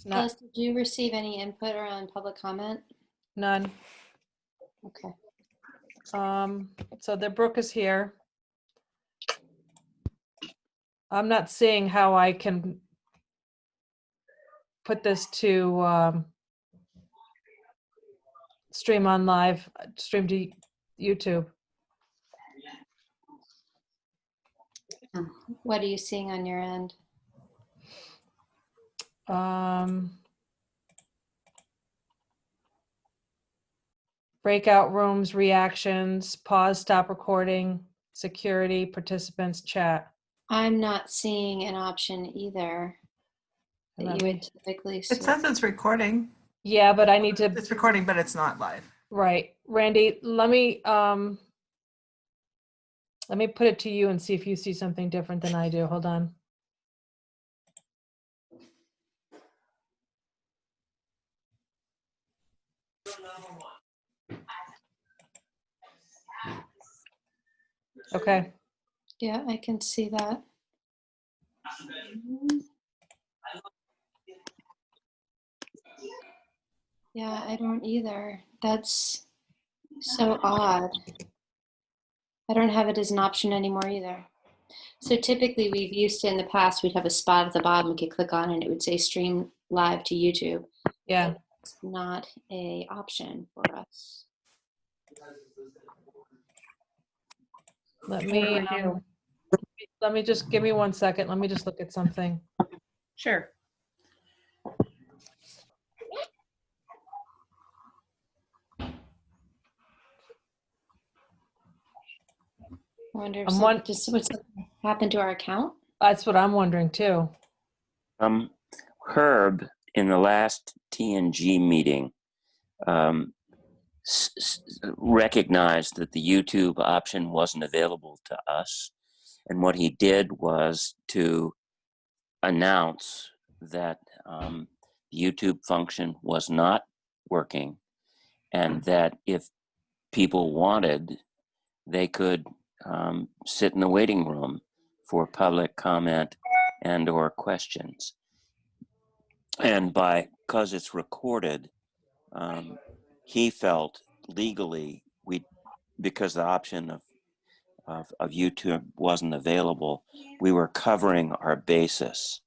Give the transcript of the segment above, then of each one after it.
Phyllis, did you receive any input around public comment? None. Okay. So the Brooke is here. I'm not seeing how I can put this to stream to YouTube. What are you seeing on your end? Breakout rooms, reactions, pause, stop recording, security, participants, chat. I'm not seeing an option either that you would typically see. It says it's recording. Yeah, but I need to. It's recording, but it's not live. Right. Randy, let me put it to you and see if you see something different than I do. Hold on. Okay. Yeah, I can see that. Yeah, I don't either. That's so odd. I don't have it as an option anymore either. So typically we've used it in the past, we'd have a spot at the bottom we could click on and it would say stream live to YouTube. Yeah. It's not a option for us. Let me just give me 1 second. Let me just look at something. Sure. I wonder if what's happened to our account? That's what I'm wondering too. Herb, in the last TNG meeting, recognized that the YouTube option wasn't available to us. And what he did was to announce that the YouTube function was not working, and that if people wanted, they could sit in the waiting room for public comment and or questions. And because it's recorded, he felt legally because the option of YouTube wasn't available, we were covering our basis.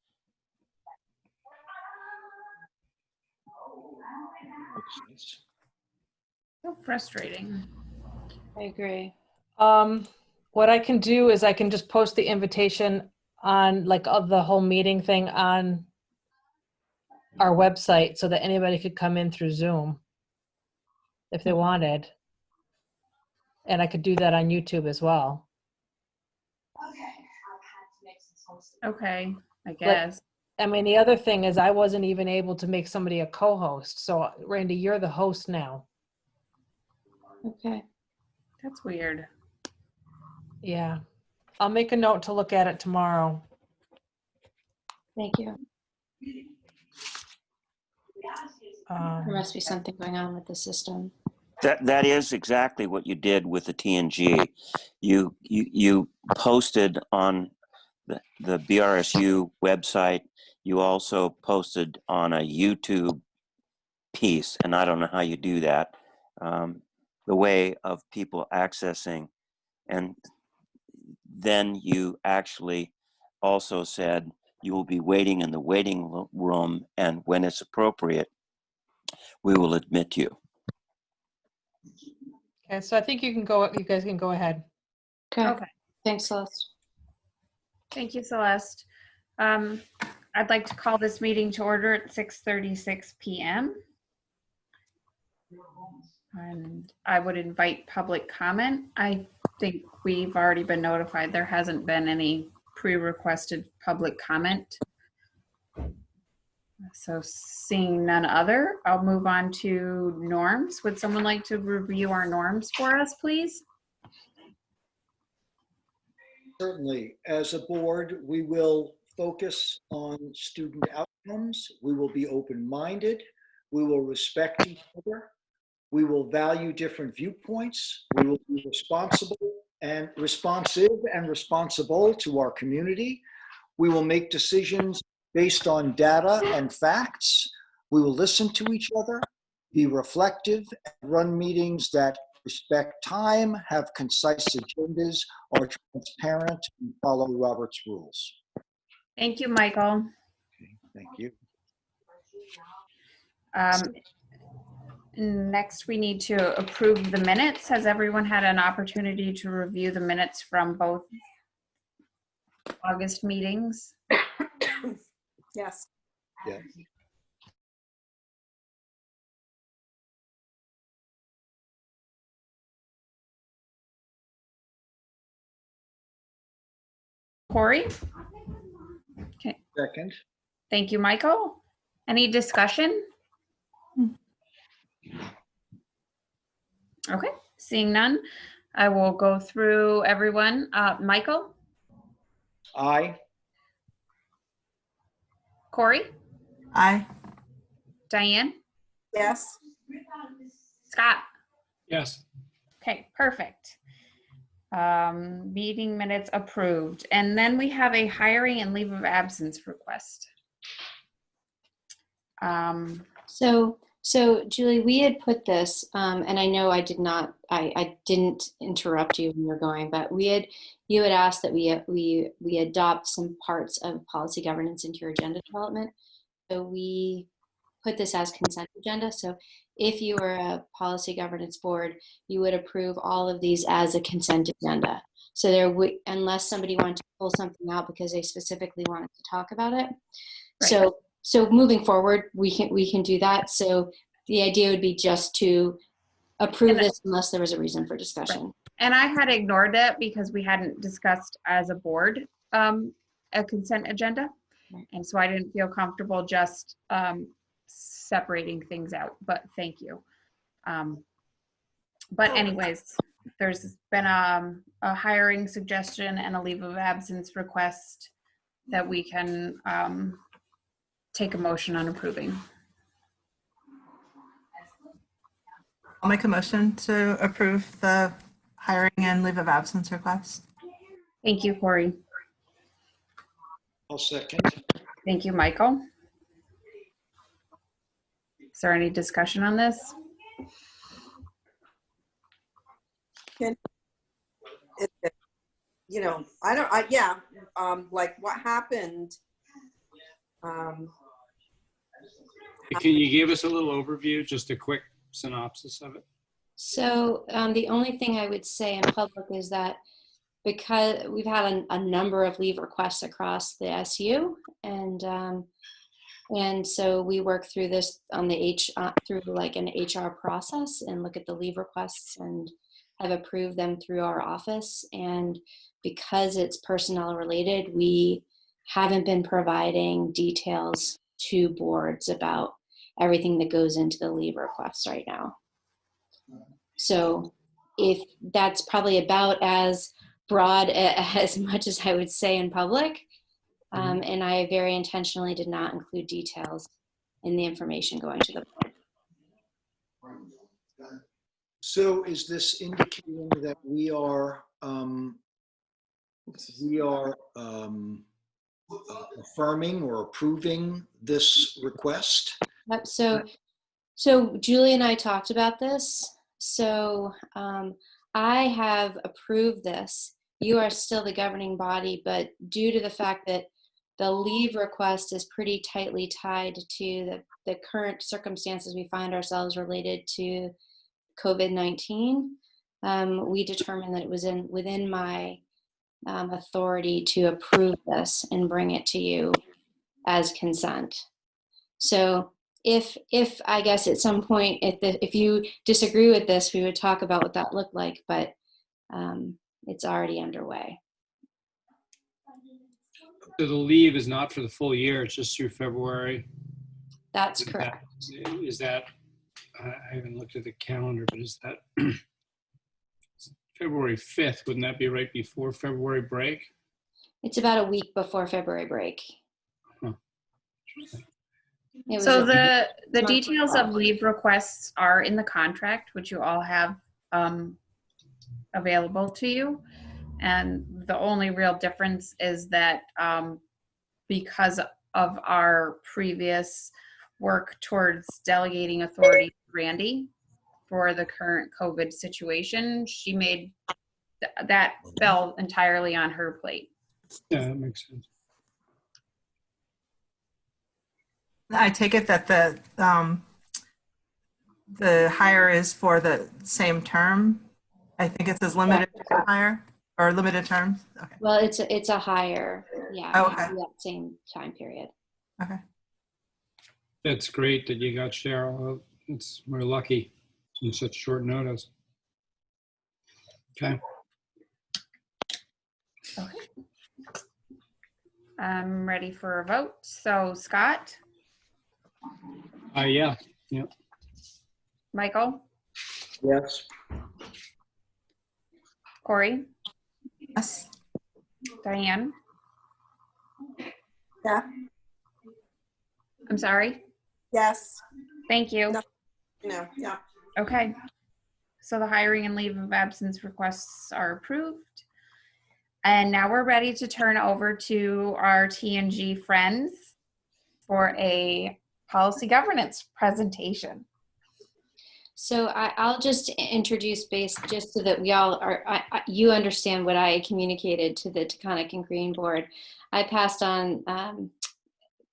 So frustrating. I agree. What I can do is I can just post the invitation on of the whole meeting thing on our website so that anybody could come in through Zoom if they wanted. And I could do that on YouTube as well. Okay, I guess. I mean, the other thing is I wasn't even able to make somebody a co-host. So Randy, you're the host now. Okay. That's weird. Yeah. I'll make a note to look at it tomorrow. Thank you. There must be something going on with the system. That is exactly what you did with the TNG. You posted on the BRSU website. You also posted on a YouTube piece, and I don't know how you do that. The way of people accessing, and then you actually also said you will be waiting in the waiting room, and when it's appropriate, we will admit you. Okay, so I think you guys can go ahead. Okay. Thanks, Celeste. Thank you, Celeste. I'd like to call this meeting to order at 6:36 p.m. And I would invite public comment. I think we've already been notified. There hasn't been any pre-requested public comment. So seeing none other, I'll move on to norms. Would someone like to review our norms for us, please? Certainly. As a board, we will focus on student outcomes. We will be open-minded. We will respect each other. We will value different viewpoints. We will be responsive and responsible to our community. We will make decisions based on data and facts. We will listen to each other, be reflective, and run meetings that respect time, have concise agendas, are transparent, and follow Robert's rules. Thank you, Michael. Thank you. Next, we need to approve the minutes. Has everyone had an opportunity to review the minutes from both August meetings? Yes. Yeah. Corey? Okay, Second. thank you, Michael. Any discussion? Okay, seeing none, I will go through everyone. Michael, Aye. Corey, Aye. Diane, Yes. Scott. Yes. Okay, perfect. Meeting minutes approved. And then we have a hiring and leave of absence request. So Julie, we had put this, and I know I didn't interrupt you when you were going, but you had asked that we adopt some parts of policy governance into your agenda development. So we put this as consent agenda. So if you were a policy governance board, you would approve all of these as a consent agenda. So there would, unless somebody wanted to pull something out because they specifically wanted to talk about it. Right. So moving forward, we can do that. So the idea would be just to approve this unless there was a reason for discussion. Right. And I had ignored it because we hadn't discussed as a board a consent agenda. Right. And so I didn't feel comfortable just separating things out, but thank you. But anyways, there's been a hiring suggestion and a leave of absence request that we can take a motion on approving. I'll make a motion to approve the hiring and leave of absence request. Thank you, Corey. I'll second. Thank you, Michael. Is there any discussion on this? You know, like what happened? Can you give us a little overview, just a quick synopsis of it? So the only thing I would say in public is that because we've had a number of leave requests across the SU, and so we work through this on the through like an HR process and look at the leave requests and have approved them through our office. And because it's personnel related, we haven't been providing details to boards about everything that goes into the leave requests right now. So if that's probably about as broad as much as I would say in public. And I very intentionally did not include details in the information going to the board. So is this indicating that we are affirming or approving this request? So Julie and I talked about this. So I have approved this. You are still the governing body, but due to the fact that the leave request is pretty tightly tied to the current circumstances we find ourselves related to COVID-19, we determined that it was within my authority to approve this and bring it to you as consent. So if I guess at some point, if you disagree with this, we would talk about what that looked like, but it's already underway. So the leave is not for the full year, it's just through February? That's correct. Is that, I haven't looked at the calendar, but is that February 5th? Wouldn't that be right before February break? It's about a week before February break. Huh. So the details of leave requests are in the contract, which you all have available to you. And the only real difference is that because of our previous work towards delegating authority to Randy for the current COVID situation. She made that fell entirely on her plate. Yeah, that makes sense. I take it that the hire is for the same term. I think it says limited hire or limited terms. Okay. Well, it's a hire, yeah, Oh, for okay. that same time period. Okay. That's great that you got Cheryl. We're lucky in such short notice. Okay. Okay. I'm ready for a vote. So Scott, Yeah. Michael, Yes. Corey, Yes. Diane, Yeah. I'm sorry. Yes. Thank you. No. No. Yeah. Okay. So the hiring and leave of absence requests are approved. And now we're ready to turn over to our T&G friends for a policy governance presentation. So I'll just introduce just so that we all are, you understand what I communicated to the Taconic and Green Board. I passed on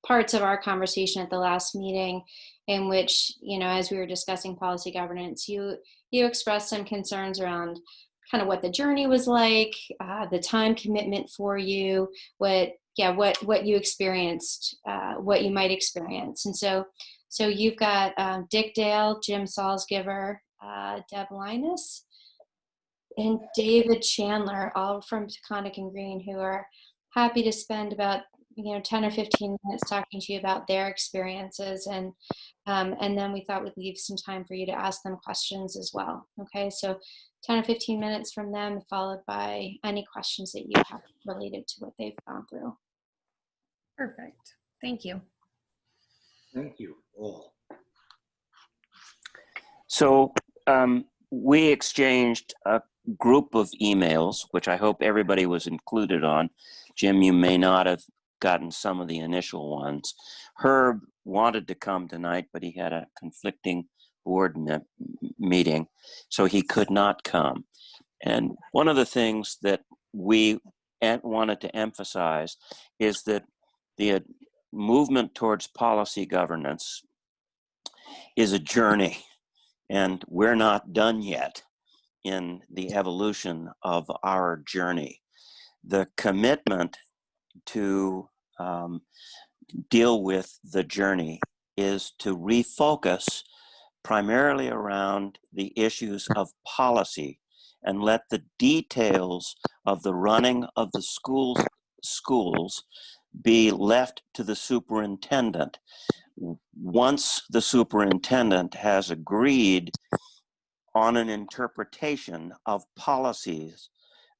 parts of our conversation at the last meeting in which, as we were discussing policy governance, you expressed some concerns around kind of what the journey was like, the time commitment for you, what you experienced, what you might experience. And so you've got Dick Dale, Jim Salzgiver, Deb Linus, and David Chandler, all from Taconic and Green, who are happy to spend about 10 or 15 minutes talking to you about their experiences, and then we thought we'd leave some time for you to ask them questions as well. Okay, so 10 or 15 minutes from them, followed by any questions that you have related to what they've gone through. Perfect. Thank you. Thank you all. So we exchanged a group of emails, which I hope everybody was included on. Jim, you may not have gotten some of the initial ones. Herb wanted to come tonight, but he had a conflicting board meeting, so he could not come. And one of the things that we wanted to emphasize is that the movement towards policy governance is a journey, and we're not done yet in the evolution of our journey. The commitment to deal with the journey is to refocus primarily around the issues of policy and let the details of the running of the schools be left to the superintendent. Once the superintendent has agreed on an interpretation of policies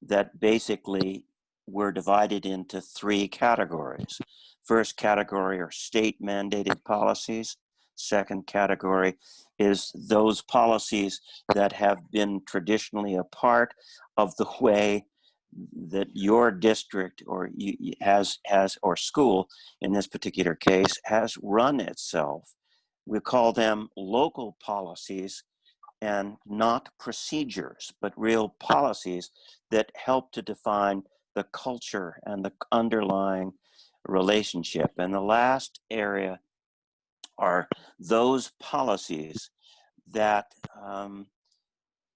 that basically were divided into three categories. First category are state mandated policies. Second category is those policies that have been traditionally a part of the way that your district or or school in this particular case has run itself. We call them local policies, and not procedures, but real policies that help to define the culture and the underlying relationship. And the last area are those policies that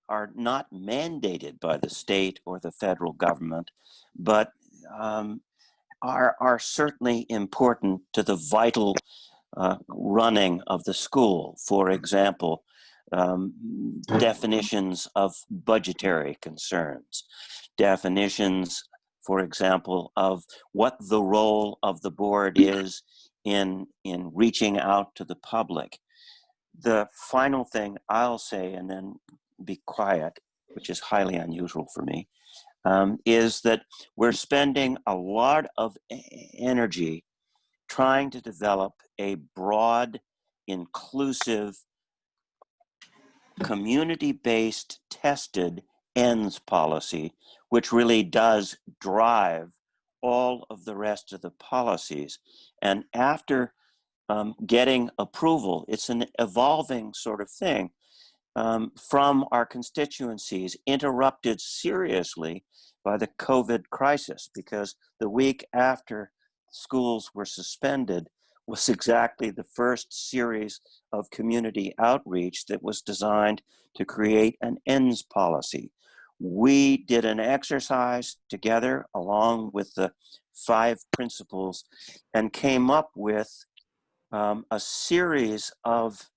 are not mandated by the state or the federal government, but are certainly important to the vital running of the school. For example, definitions of budgetary concerns, definitions, for example, of what the role of the board is in reaching out to the public. The final thing I'll say, and then be quiet, which is highly unusual for me, is that we're spending a lot of energy trying to develop a broad, inclusive, community-based, tested ends policy, which really does drive all of the rest of the policies. And after getting approval, it's an evolving sort of thing from our constituencies, interrupted seriously by the COVID crisis, because the week after schools were suspended was exactly the first series of community outreach that was designed to create an ends policy. We did an exercise together along with the 5 principals and came up with a series of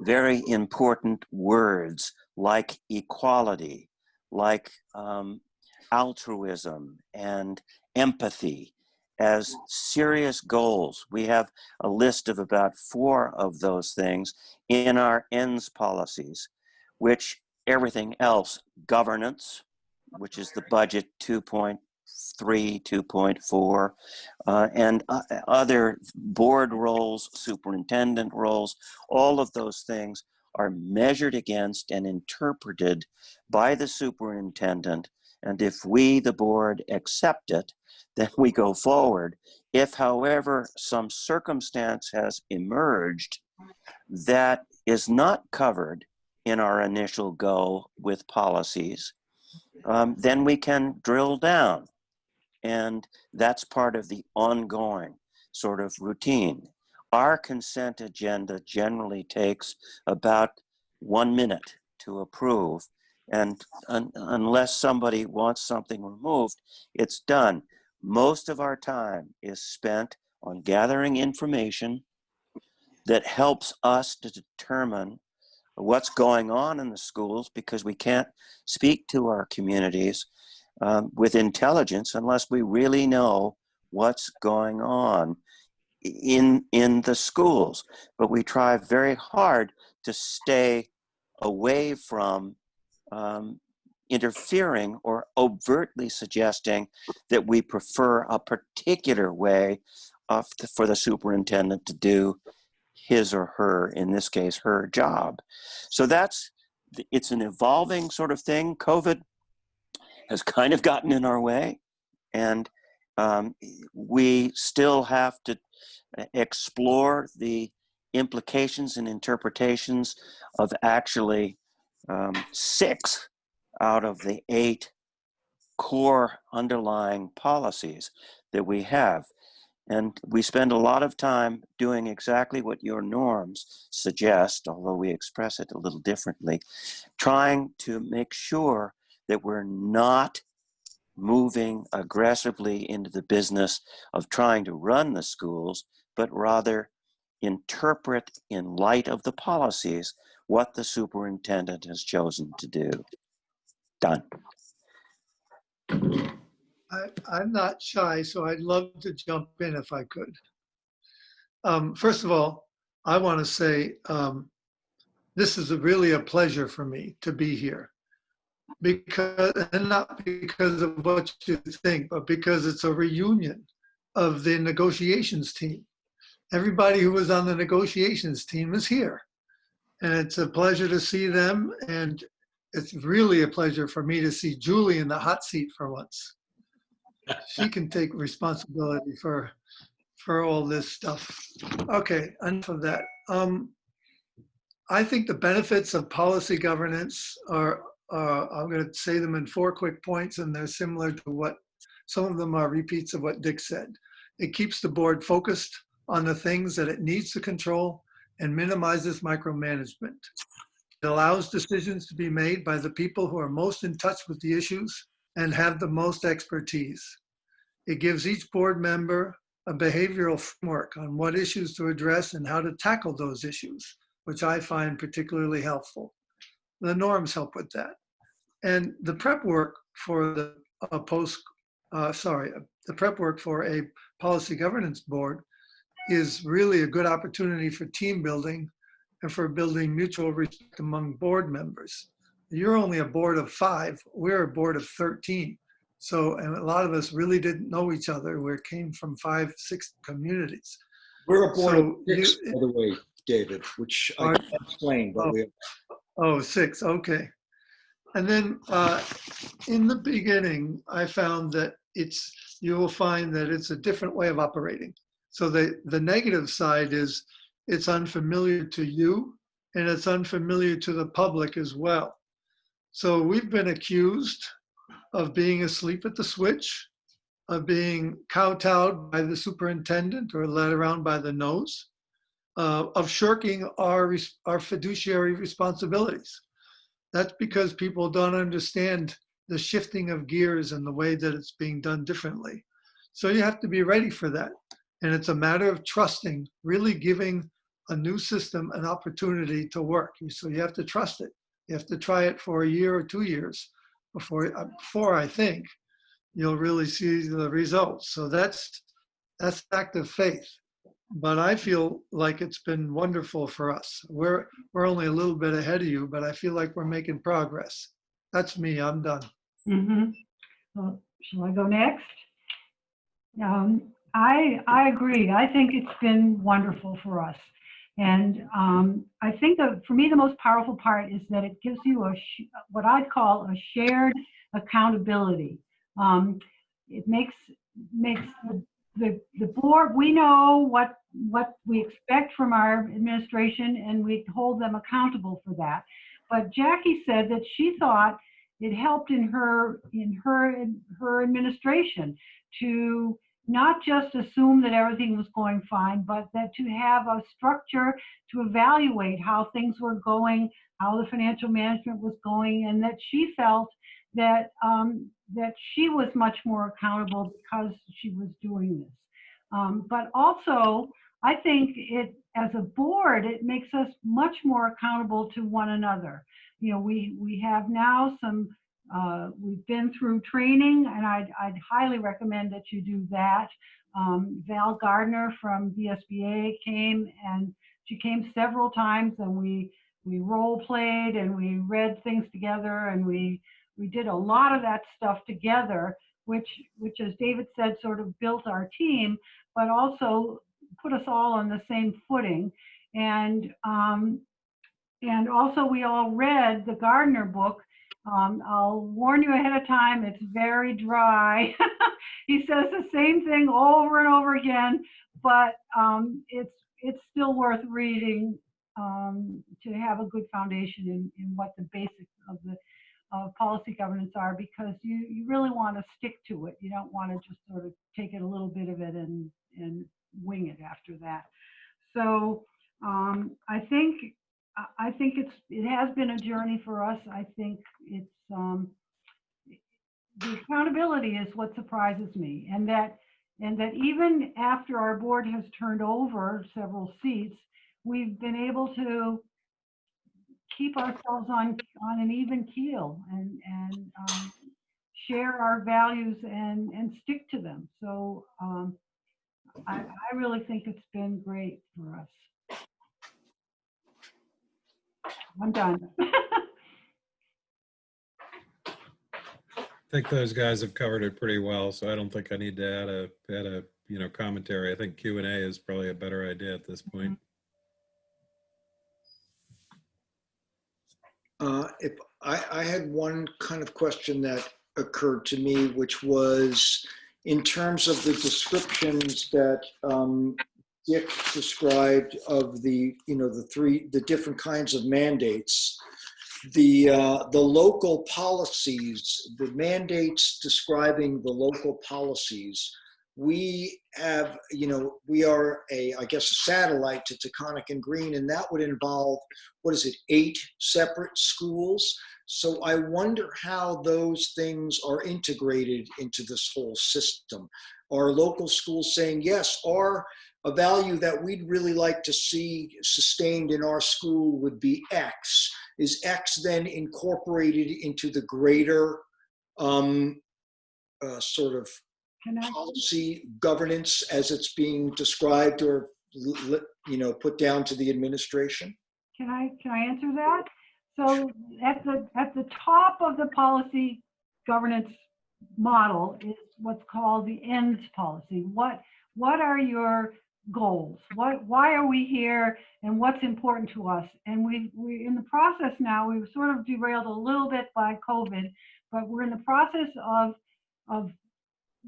very important words like equality, like altruism and empathy as serious goals. We have a list of about 4 of those things in our ends policies, which everything else, governance, which is the budget 2.3, 2.4, and other board roles, superintendent roles, all of those things are measured against and interpreted by the superintendent. And if we, the board, accept it, then we go forward. If, however, some circumstance has emerged that is not covered in our initial go with policies, then we can drill down. And that's part of the ongoing sort of routine. Our consent agenda generally takes about 1 minute to approve. And unless somebody wants something removed, it's done. Most of our time is spent on gathering information that helps us to determine what's going on in the schools, because we can't speak to our communities with intelligence unless we really know what's going on in the schools. But we try very hard to stay away from interfering or overtly suggesting that we prefer a particular way for the superintendent to do his or her, in this case, her job. So it's an evolving sort of thing. COVID has kind of gotten in our way, and we still have to explore the implications and interpretations of actually 6 out of the 8 core underlying policies that we have. And we spend a lot of time doing exactly what your norms suggest, although we express it a little differently, trying to make sure that we're not moving aggressively into the business of trying to run the schools, but rather interpret in light of the policies what the superintendent has chosen to do. Done. I'm not shy, so I'd love to jump in if I could. First of all, I want to say this is really a pleasure for me to be here, and not because of what you think, but because it's a reunion of the negotiations team. Everybody who was on the negotiations team is here, and it's a pleasure to see them, and it's really a pleasure for me to see Julie in the hot seat for once. She can take responsibility for all this stuff. Okay, enough of that. I think the benefits of policy governance are, I'm going to say them in 4 quick points, and they're similar to what, some of them are repeats of what Dick said. It keeps the board focused on the things that it needs to control and minimizes micromanagement. It allows decisions to be made by the people who are most in touch with the issues and have the most expertise. It gives each board member a behavioral framework on what issues to address and how to tackle those issues, which I find particularly helpful. The norms help with that. And the prep work for the prep work for a policy governance board is really a good opportunity for team building and for building mutual respect among board members. You're only a board of 5, we're a board of 13. So, and a lot of us really didn't know each other. We came from 5, 6 communities. We're a board of So 6, by the way, David, which I can't explain, but we. Oh, 6, okay. And then in the beginning, I found that you will find that it's a different way of operating. So the negative side is it's unfamiliar to you and it's unfamiliar to the public as well. So we've been accused of being asleep at the switch, of being kowtowed by the superintendent or led around by the nose, of shirking our fiduciary responsibilities. That's because people don't understand the shifting of gears and the way that it's being done differently. So you have to be ready for that. And it's a matter of trusting, really giving a new system an opportunity to work. So you have to trust it. You have to try it for a year or 2 years before I think you'll really see the results. So that's act of faith. But I feel like it's been wonderful for us. We're only a little bit ahead of you, but I feel like we're making progress. That's me. I'm done. Well, shall I go next? I agree. I think it's been wonderful for us. And I think for me, the most powerful part is that it gives you what I'd call a shared accountability. It makes the board, we know what we expect from our administration, and we hold them accountable for that. But Jackie said that she thought it helped in her administration to not just assume that everything was going fine, but that to have a structure to evaluate how things were going, how the financial management was going, and that she felt that that she was much more accountable because she was doing this. But also, I think it, as a board, it makes us much more accountable to one another. You know, we have now some, we've been through training, and I'd highly recommend that you do that. Val Gardner from VSBA came, and she came several times, and we role played and we read things together, and we did a lot of that stuff together, which as David said, sort of built our team, but also put us all on the same footing. And also we all read the Gardner book. I'll warn you ahead of time, it's very dry. He says the same thing over and over again, but it's still worth reading to have a good foundation in what the basics of the policy governance are, because you really want to stick to it. You don't want to just sort of take it a little bit of it and wing it after that. So I think it has been a journey for us. I think it's the accountability is what surprises me, and that even after our board has turned over several seats, we've been able to keep ourselves on an even keel and share our values and stick to them. So I really think it's been great for us. I'm done. I think those guys have covered it pretty well, so I don't think I need to add a commentary. I think Q&A is probably a better idea at this point. If I had one kind of question that occurred to me, which was in terms of the descriptions that Dick described of the different kinds of mandates, the local policies, the mandates describing the local policies. We have, we are I guess a satellite to Taconic and Green, and that would involve, 8 separate schools. So I wonder how those things are integrated into this whole system. Are local schools saying, yes, a value that we'd really like to see sustained in our school would be X. Is X then incorporated into the greater sort of policy governance as it's being described or put down to the administration? Can I answer that? So at the top of the policy governance model is what's called the ends policy. What are your goals? Why are we here, and what's important to us? And we're in the process now. We were sort of derailed a little bit by COVID, but we're in the process of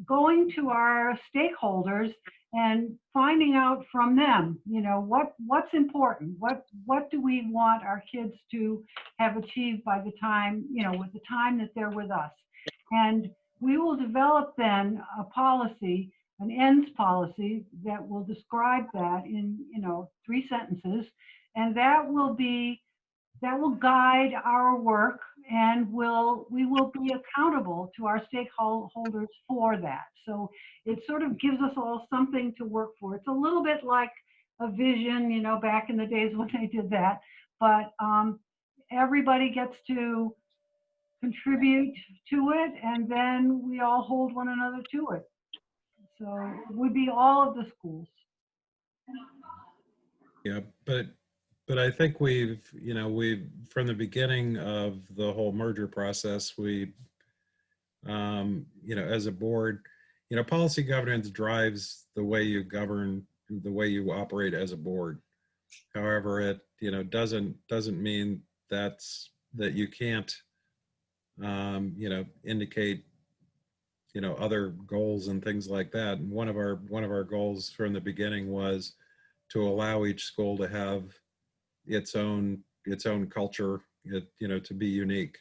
going to our stakeholders and finding out from them, what's important, what do we want our kids to have achieved by the time, with the time that they're with us. And we will develop then a policy, an ends policy that will describe that in, 3 sentences. And that will guide our work, and we will be accountable to our stakeholders for that. So it sort of gives us all something to work for. It's a little bit like a vision, back in the days when they did that, but everybody gets to contribute to it, and then we all hold one another to it. So it would be all of the schools. Yeah, but I think we've from the beginning of the whole merger process, we, as a board, policy governance drives the way you govern, the way you operate as a board. However, it, doesn't mean that you can't, indicate, other goals and things like that. And one of our goals from the beginning was to allow each school to have its own culture, to be unique.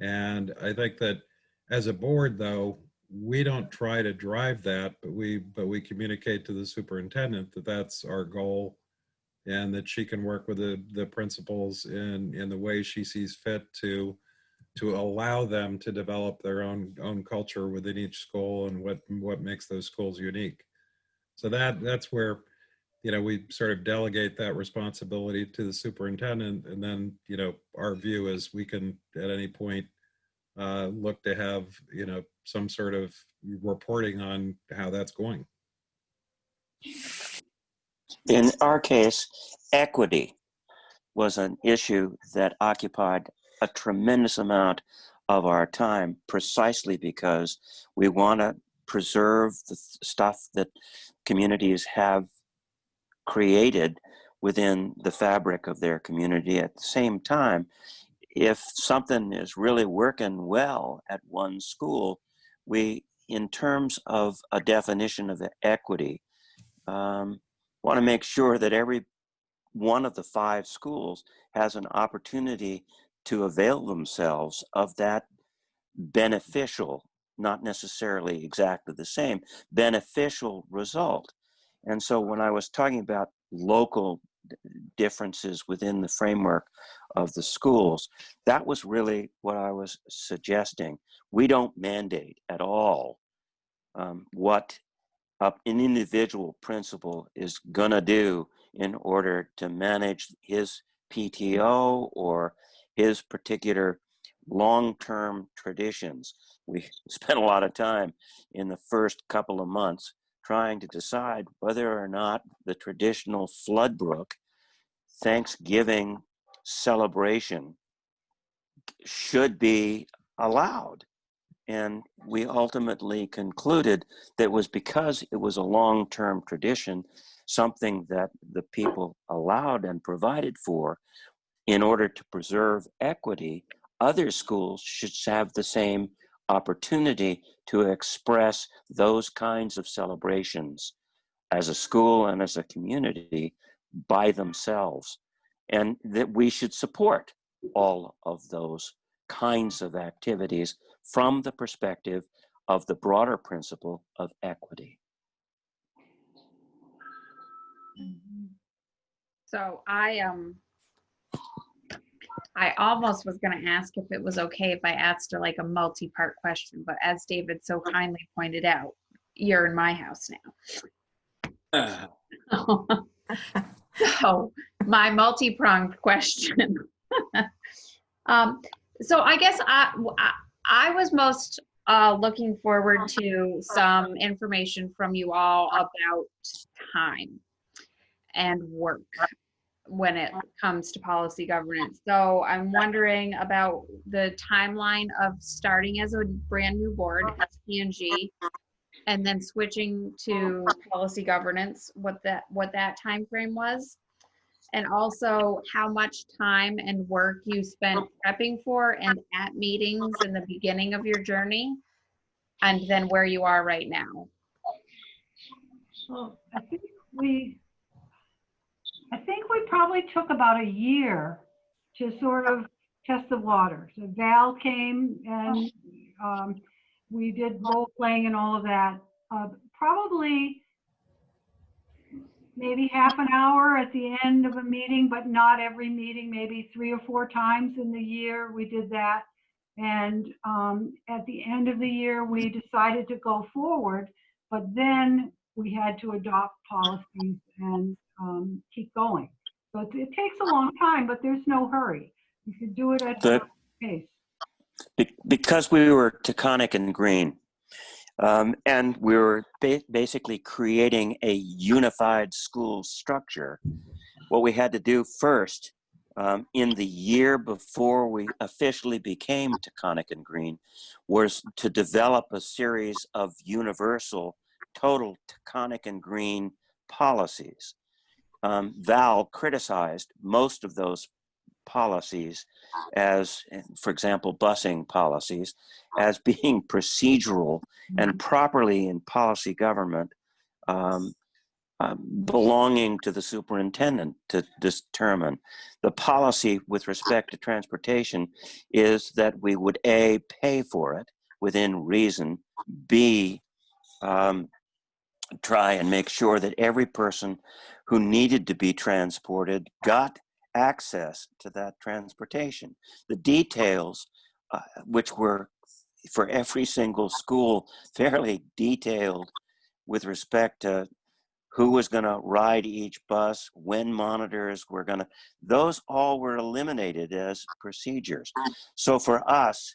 And I think that as a board, though, we don't try to drive that, but we communicate to the superintendent that that's our goal, and that she can work with the principals in the way she sees fit to allow them to develop their own culture within each school and what makes those schools unique. So that's where, we sort of delegate that responsibility to the superintendent, and then, our view is we can at any point look to have, some sort of reporting on how that's going. In our case, equity was an issue that occupied a tremendous amount of our time, precisely because we want to preserve the stuff that communities have created within the fabric of their community. At the same time, if something is really working well at one school, we, in terms of a definition of equity, want to make sure that every one of the 5 schools has an opportunity to avail themselves of that beneficial, not necessarily exactly the same, beneficial result. And so when I was talking about local differences within the framework of the schools, that was really what I was suggesting. We don't mandate at all what an individual principal is gonna do in order to manage his PTO or his particular long-term traditions. We spent a lot of time in the first couple of months trying to decide whether or not the traditional Floodbrook Thanksgiving celebration should be allowed. And we ultimately concluded that it was because it was a long-term tradition, something that the people allowed and provided for in order to preserve equity. Other schools should have the same opportunity to express those kinds of celebrations as a school and as a community by themselves, and that we should support all of those kinds of activities from the perspective of the broader principle of equity. So I almost was going to ask if it was okay if I asked like a multi-part question, but as David so kindly pointed out, you're in my house now. So my multi-pronged question. So I guess I was most looking forward to some information from you all about time and work when it comes to policy governance. So I'm wondering about the timeline of starting as a brand new board as P&G and then switching to policy governance, what that time frame was, and also how much time and work you spent prepping for and at meetings in the beginning of your journey, and then where you are right now? Well, I think we probably took about a year to sort of test the water. So Val came and we did role playing and all of that. Probably maybe half an hour at the end of a meeting, but not every meeting, maybe 3 or 4 times in the year we did that. And at the end of the year, we decided to go forward, but then we had to adopt policies and keep going. So it takes a long time, but there's no hurry. You could do it at a pace. Because we were Taconic and Green, and we were basically creating a unified school structure, what we had to do first, in the year before we officially became Taconic and Green, was to develop a series of universal, total Taconic and Green policies. Val criticized most of those policies as, for example, busing policies, as being procedural and properly in policy government, belonging to the superintendent to determine. The policy with respect to transportation is that we would A, pay for it within reason, B, try and make sure that every person who needed to be transported got access to that transportation. The details, which were for every single school fairly detailed with respect to who was going to ride each bus, when monitors were going to, those all were eliminated as procedures. So for us,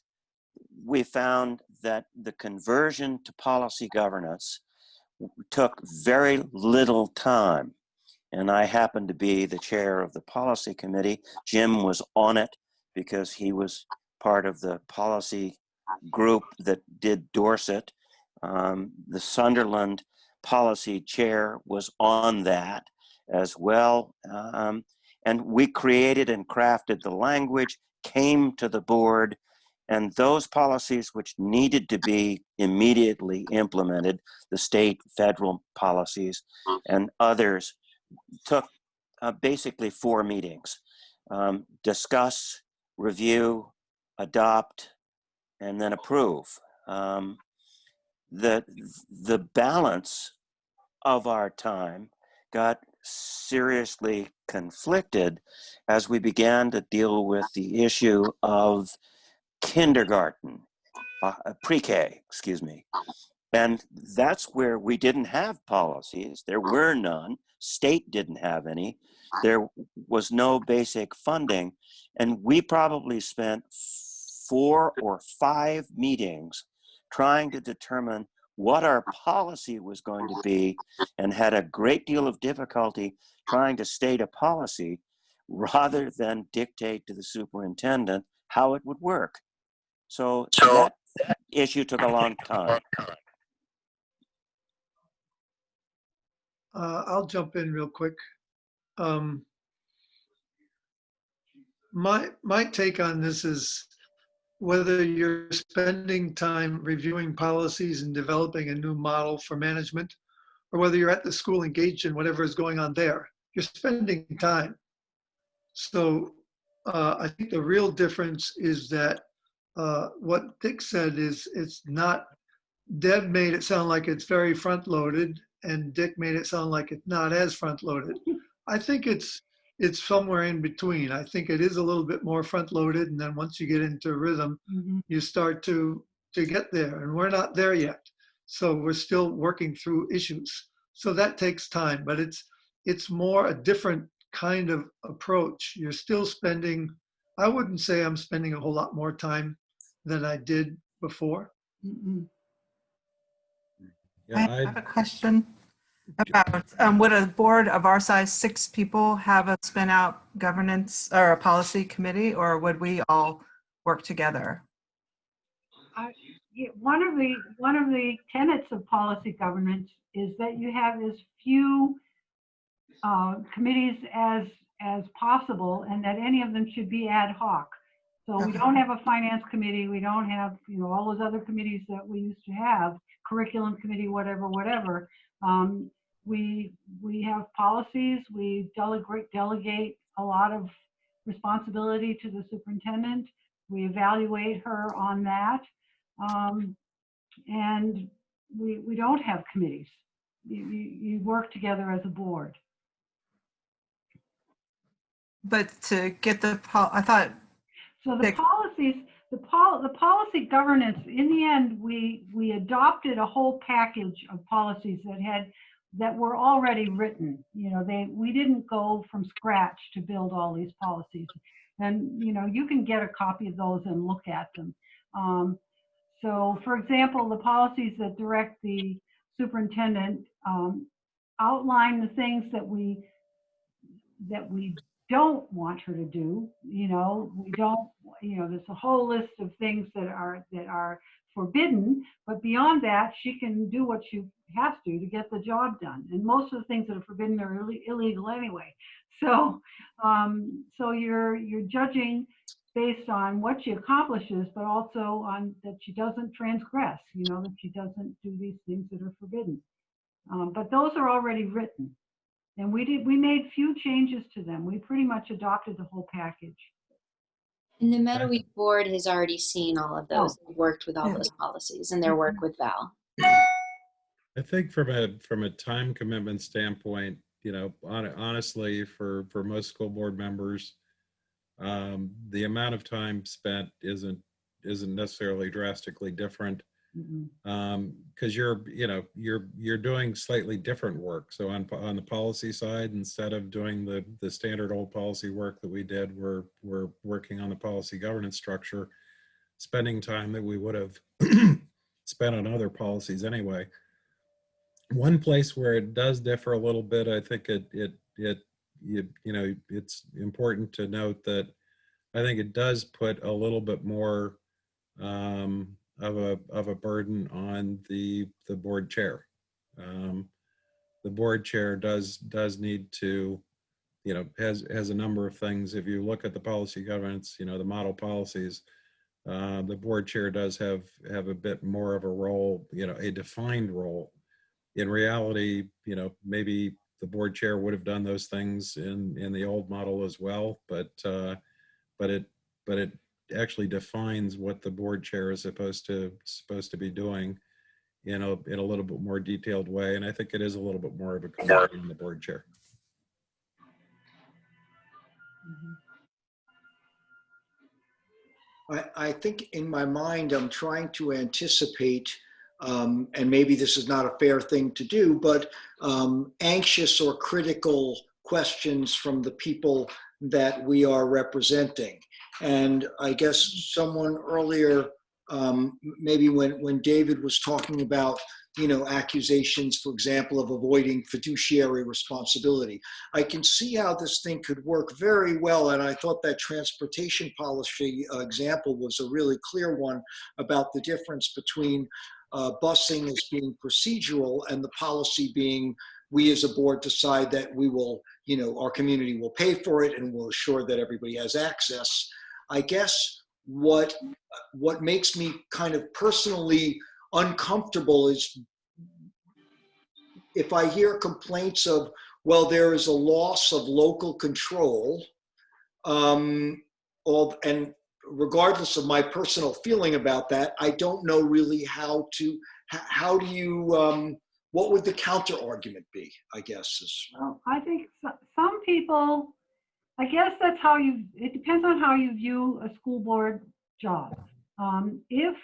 we found that the conversion to policy governance took very little time. And I happened to be the chair of the policy committee. Jim was on it because he was part of the policy group that did Dorset. The Sunderland policy chair was on that as well. And we created and crafted the language, came to the board, and those policies which needed to be immediately implemented, the state, federal policies, and others, took basically 4 meetings. Discuss, review, adopt, and then approve. The balance of our time got seriously conflicted as we began to deal with the issue of kindergarten, pre-K, excuse me. And that's where we didn't have policies. There were none. State didn't have any. There was no basic funding. And we probably spent 4 or 5 meetings trying to determine what our policy was going to be, and had a great deal of difficulty trying to state a policy rather than dictate to the superintendent how it would work. So that issue took a long time. I'll jump in real quick. My take on this is whether you're spending time reviewing policies and developing a new model for management, or whether you're at the school engaged in whatever is going on there, you're spending time. So I think the real difference is that what Dick said is it's not, Deb made it sound like it's very front loaded and Dick made it sound like it's not as front loaded. I think it's somewhere in between. I think it is a little bit more front loaded, and then once you get into rhythm, you start to get there, and we're not there yet. So we're still working through issues. So that takes time, but it's more a different kind of approach. You're still spending, I wouldn't say I'm spending a whole lot more time than I did before. Yeah, I have a question about, would a board of our size, 6 people, have a spin out governance or a policy committee, or would we all work together? One of the tenets of policy governance is that you have as few committees as possible, and that any of them should be ad hoc. So we Okay. don't have a finance committee. We don't have, all those other committees that we used to have, curriculum committee, whatever. We have policies. We delegate a lot of responsibility to the superintendent. We evaluate her on that. And we don't have committees. You work together as a board. But to get I thought, So the Dick. policies, the policy governance, in the end, we adopted a whole package of policies that were already written. We didn't go from scratch to build all these policies. And, you can get a copy of those and look at them. So for example, the policies that direct the superintendent outline the things that we don't want her to do. We don't, there's a whole list of things that are forbidden, but beyond that, she can do what she has to get the job done. And most of the things that are forbidden are illegal anyway. So, so you're judging based on what she accomplishes, but also on that she doesn't transgress, that she doesn't do these things that are forbidden. But those are already written. And we made few changes to them. We pretty much adopted the whole package. And the Mettawee board has already seen all of those. Oh. They've worked with all Yeah. those policies and their work with Val. I think from a time commitment standpoint, honestly, for most school board members, the amount of time spent isn't necessarily drastically different, because you're doing slightly different work. So on the policy side, instead of doing the standard old policy work that we did, we're working on the policy governance structure, spending time that we would have spent on other policies anyway. One place where it does differ a little bit, I think it's important to note that I think it does put a little bit more of a burden on the board chair. The board chair does need to, has a number of things. If you look at the policy governance, the model policies, the board chair does have a bit more of a role, a defined role. In reality, maybe the board chair would have done those things in the old model as well, but it actually defines what the board chair is supposed to be doing in a little bit more detailed way. And I think it is a little bit more of a committee in the board chair. I think in my mind, I'm trying to anticipate, and maybe this is not a fair thing to do, but anxious or critical questions from the people that we are representing. And I guess someone earlier, maybe when David was talking about, accusations, for example, of avoiding fiduciary responsibility, I can see how this thing could work very well. And I thought that transportation policy example was a really clear one about the difference between busing as being procedural and the policy being, we as a board decide that we will, our community will pay for it and will assure that everybody has access. I guess what makes me kind of personally uncomfortable is if I hear complaints of, well, there is a loss of local control, and regardless of my personal feeling about that, I don't know really how do you, what would the counter argument be, I guess is. Well, I think some people, I guess that's it depends on how you view a school board job. If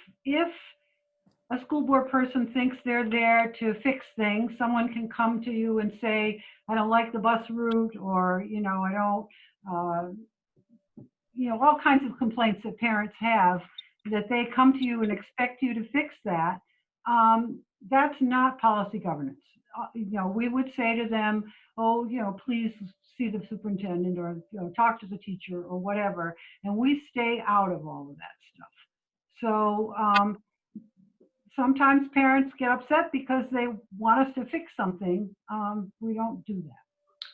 a school board person thinks they're there to fix things, someone can come to you and say, I don't like the bus route, or, I don't, all kinds of complaints that parents have, that they come to you and expect you to fix that. That's not policy governance. We would say to them, oh, please see the superintendent, or talk to the teacher, or whatever, and we stay out of all of that stuff. So sometimes parents get upset because they want us to fix something. We don't do that.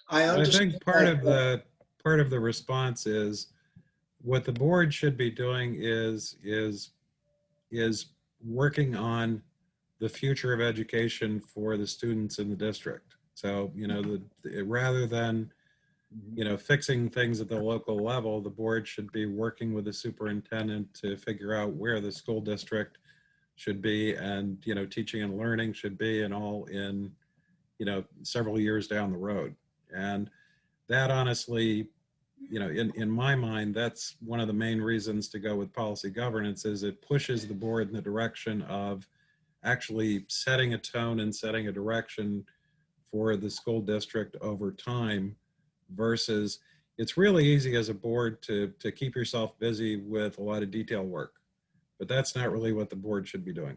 I think part of the response is what the board should be doing is working on the future of education for the students in the district. So, you know, rather than, you know, fixing things at the local level, the board should be working with the superintendent to figure out where the school district should be and, you know, teaching and learning should be, and all in, you know, several years down the road. And that honestly, you know, in my mind, that's one of the main reasons to go with policy governance, is it pushes the board in the direction of actually setting a tone and setting a direction for the school district over time, versus it's really easy as a board to keep yourself busy with a lot of detail work, but that's not really what the board should be doing.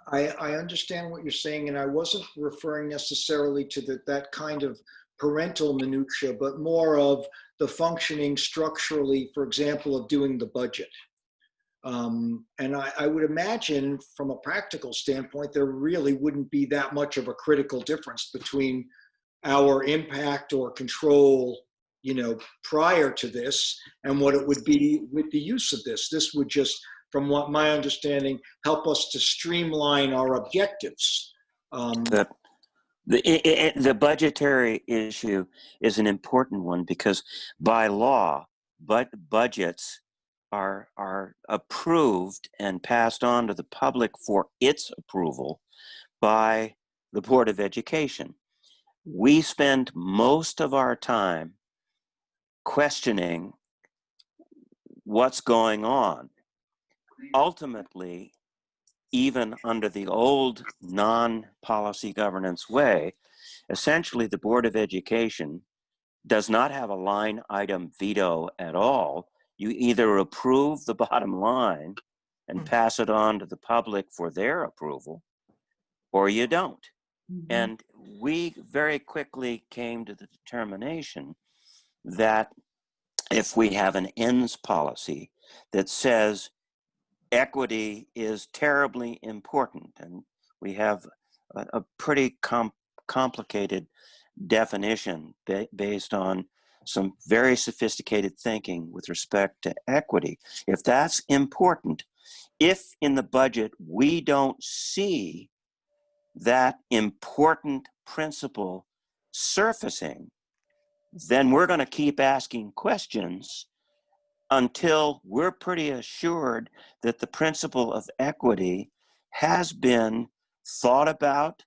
I understand what you're saying, and I wasn't referring necessarily to that kind of parental minutia, but more of the functioning structurally, for example, of doing the budget. And I would imagine from a practical standpoint, there really wouldn't be that much of a critical difference between our impact or control, you know, prior to this and what it would be with the use of this. This would just, from what my understanding, help us to streamline our objectives. The budgetary issue is an important one because by law, budgets are approved and passed on to the public for its approval by the Board of Education. We spend most of our time questioning what's going on. Ultimately, even under the old non-policy governance way, essentially the Board of Education does not have a line item veto at all. You either approve the bottom line and pass it on to the public for their approval, or you don't. And we very quickly came to the determination that if we have an ends policy that says equity is terribly important, and we have a pretty complicated definition based on some very sophisticated thinking with respect to equity. If that's important, if in the budget we don't see that important principle surfacing, then we're going to keep asking questions until we're pretty assured that the principle of equity has been thought about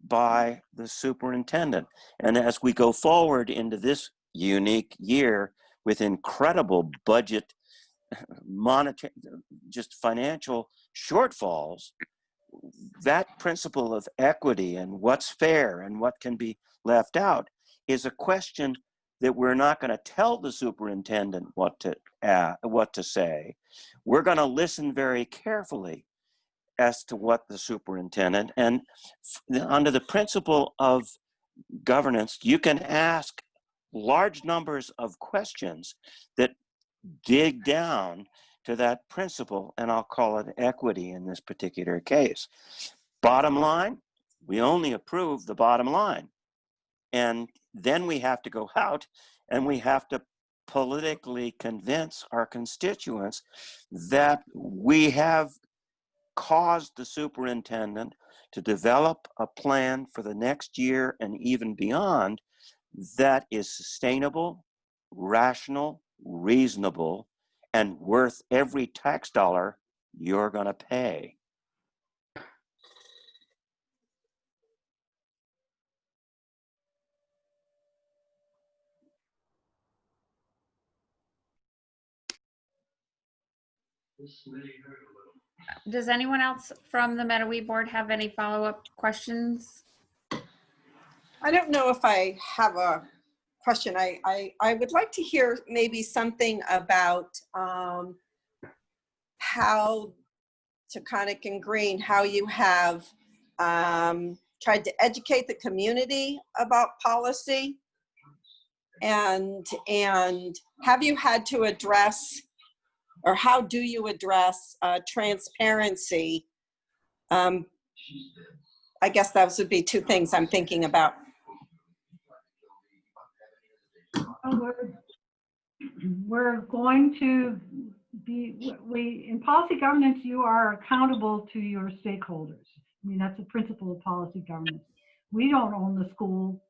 by the superintendent. And as we go forward into this unique year with incredible budget, monetary, just financial shortfalls, that principle of equity and what's fair and what can be left out is a question that we're not going to tell the superintendent what to say. We're going to listen very carefully as to what the superintendent, and under the principle of governance, you can ask large numbers of questions that dig down to that principle, and I'll call it equity in this particular case. Bottom line, we only approve the bottom line. And then we have to go out and we have to politically convince our constituents that we have caused the superintendent to develop a plan for the next year and even beyond that is sustainable, rational, reasonable, and worth every tax dollar you're going to pay. Does anyone else from the Mettawee board have any follow-up questions? I don't know if I have a question. I would like to hear maybe something about how Taconic and Green, how you have tried to educate the community about policy, and have you had to address, or how do you address transparency? I guess those would be two things I'm thinking about. we're going to be, in policy governance, you are accountable to your stakeholders. I mean, that's the principle of policy governance. We don't own the school,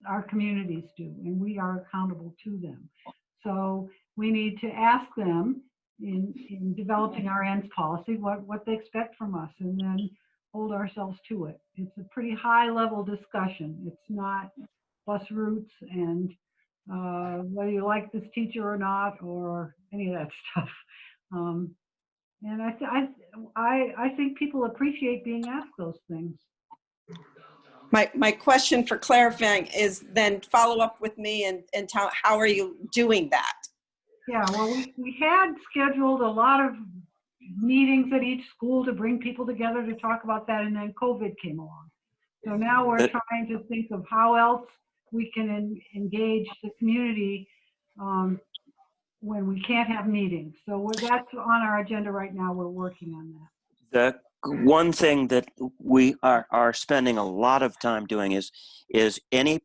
our communities do, and we are accountable to them. So we need to ask them in developing our ends policy what they expect from us, and then hold ourselves to it. It's a pretty high level discussion. It's not bus routes and whether you like this teacher or not, or any of that stuff. And I think people appreciate being asked those things. My question for clarifying is then follow up with me and tell, how are you doing that? Yeah, well, we had scheduled a lot of meetings at each school to bring people together to talk about that, and then COVID came along. So now we're trying to think of how else we can engage the community when we can't have meetings. So that's on our agenda right now. We're working on that. The one thing that we are spending a lot of time doing is any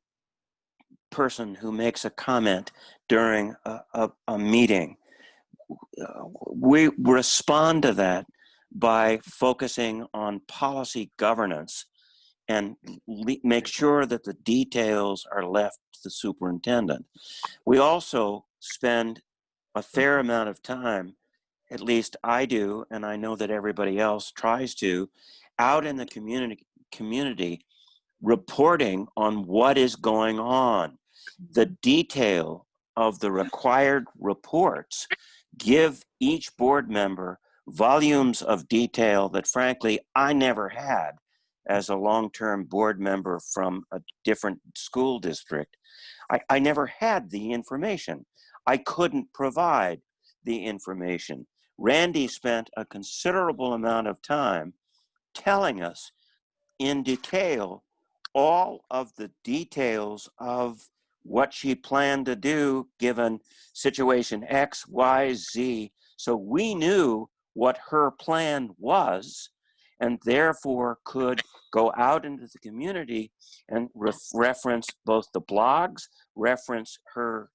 person who makes a comment during a meeting, we respond to that by focusing on policy governance and make sure that the details are left to the superintendent. We also spend a fair amount of time, at least I do, and I know that everybody else tries to, out in the community reporting on what is going on. The detail of the required reports give each board member volumes of detail that frankly I never had as a long-term board member from a different school district. I never had the information. I couldn't provide the information. Randy spent a considerable amount of time telling us in detail all of the details of what she planned to do given situation X, Y, Z. So we knew what her plan was and therefore could go out into the community and reference both the blogs, reference her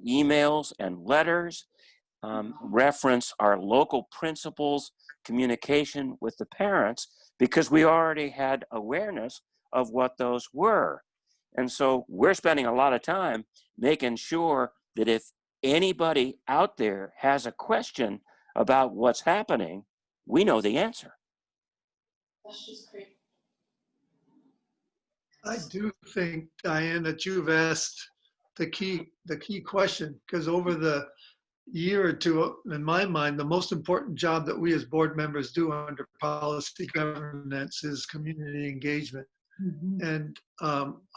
emails and letters, reference our local principals' communication with the parents, because we already had awareness of what those were. And so we're spending a lot of time making sure that if anybody out there has a question about what's happening, we know the answer. That's just great. I do think, Diane, that you've asked the key question, because over the year or two, in my mind, the most important job that we as board members do under policy governance is community engagement. Mm-hmm. And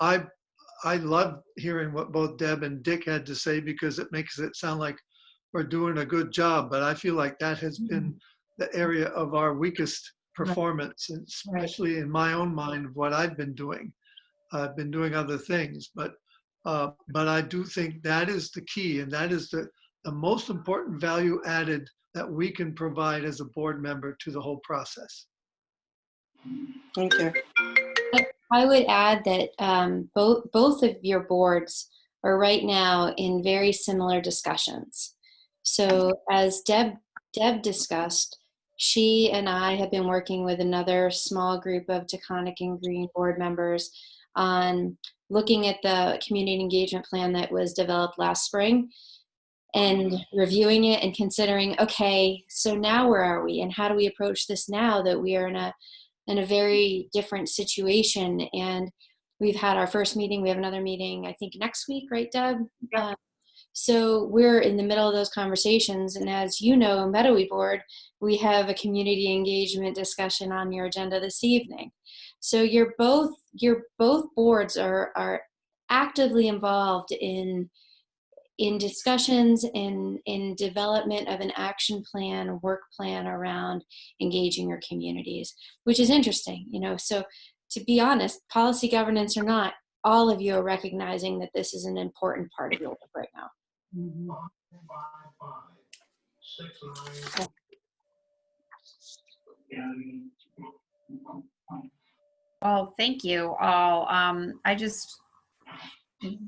I love hearing what both Deb and Dick had to say, because it makes it sound like we're doing a good job. But I feel like that has been the area of our weakest performance, and especially in my own mind of what I've been doing. I've been doing other things, but I do think that is the key, and that is the most important value added that we can provide as a board member to the whole process. Thank you. I would add that both of your boards are right now in very similar discussions. So as Deb discussed, she and I have been working with another small group of Taconic and Green board members on looking at the community engagement plan that was developed last spring and reviewing it and considering, okay, so now where are we and how do we approach this now that we are in a very different situation? And we've had our first meeting. We have another meeting, I think, next week, right, Deb? Yeah. So we're in the middle of those conversations. And as you know, Mettawee Board, we have a community engagement discussion on your agenda this evening. So your both boards are actively involved in discussions in development of an action plan, a work plan around engaging your communities, which is interesting, you know. So to be honest, policy governance or not, all of you are recognizing that this is an important part of your work right now. Mm-hmm. Well, thank you all. I'm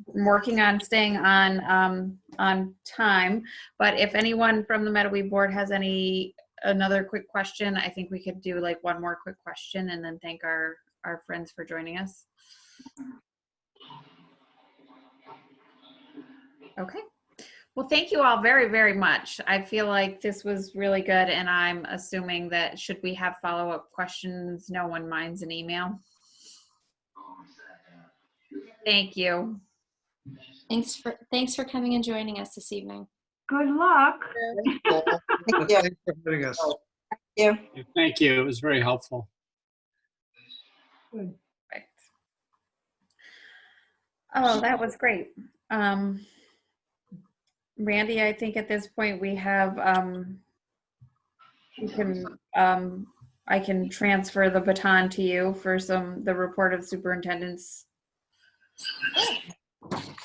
working on staying on on time. But if anyone from the Mettawee board has another quick question, I think we could do like one more quick question and then thank our friends for joining us. Okay. Well, thank you all very, very much. I feel like this was really good, and I'm assuming that should we have follow-up questions, no one minds an email. Thank you. Thanks for coming and joining us this evening. Good luck. Thank you. Thanks for having us. Yeah. Thank you. It was very helpful. Good. Right. Oh, that was great. Randy, I think at this point we have, I can transfer the baton to you for the report of superintendents.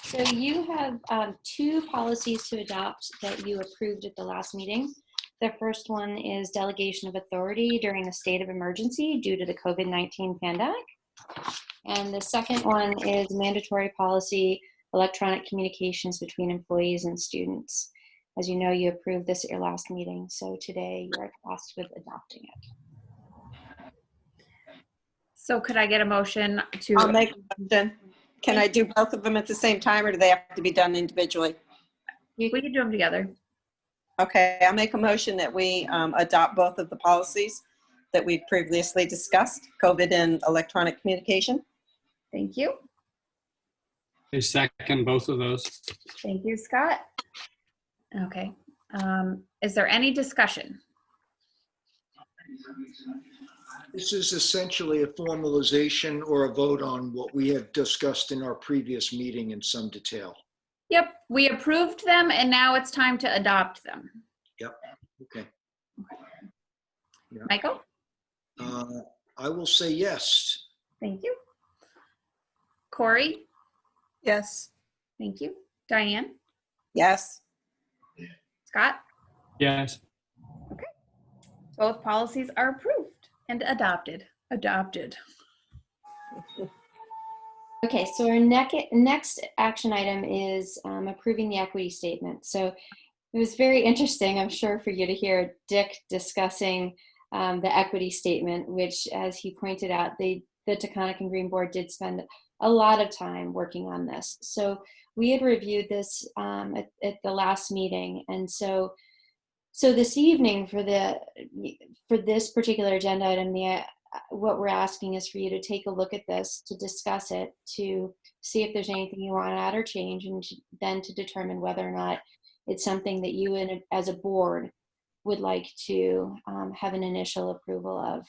So you have 2 policies to adopt that you approved at the last meeting. The first one is delegation of authority during a state of emergency due to the COVID-19 pandemic. And the second one is mandatory policy, electronic communications between employees and students. As you know, you approved this at your last meeting, so today you are tasked with adopting it. So could I get a motion to? I'll make a motion. Can I do both of them at the same time, or do they have to be done individually? We can do them together. Okay, I'll make a motion that we adopt both of the policies that we previously discussed, COVID and electronic communication. Thank you. I second both of those. Thank you, Scott. Okay. Is there any discussion? This is essentially a formalization or a vote on what we have discussed in our previous meeting in some detail. Yep, we approved them and now it's time to adopt them. Yep, okay. Yeah. Michael? I will say yes. Thank you. Corey? Yes. Thank you. Diane? Yes. Scott? Yes. Okay. Both policies are approved and adopted. Adopted. Okay, so our next action item is approving the equity statement. So it was very interesting, I'm sure, for you to hear Dick discussing the equity statement, which, as he pointed out, the Taconic and Green Board did spend a lot of time working on this. So we had reviewed this at the last meeting, and so this evening for this particular agenda item, what we're asking is for you to take a look at this, to discuss it, to see if there's anything you want to add or change, and then to determine whether or not it's something that you as a board would like to have an initial approval of.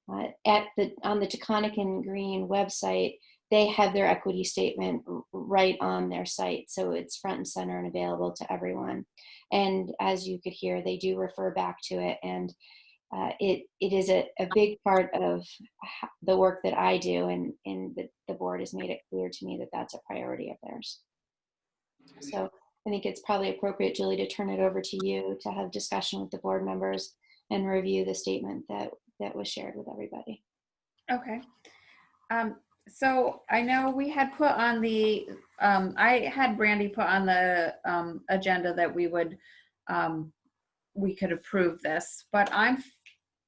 On the Taconic and Green website, they have their equity statement right on their site, so it's front and center and available to everyone. And as you could hear, they do refer back to it, and it is a big part of the work that I do, and the board has made it clear to me that that's a priority of theirs. So I think it's probably appropriate, Julie, to turn it over to you to have discussion with the board members and review the statement that was shared with everybody. Okay. So I know we had put on the, I had Brandy put on the agenda that we could approve this, but I'm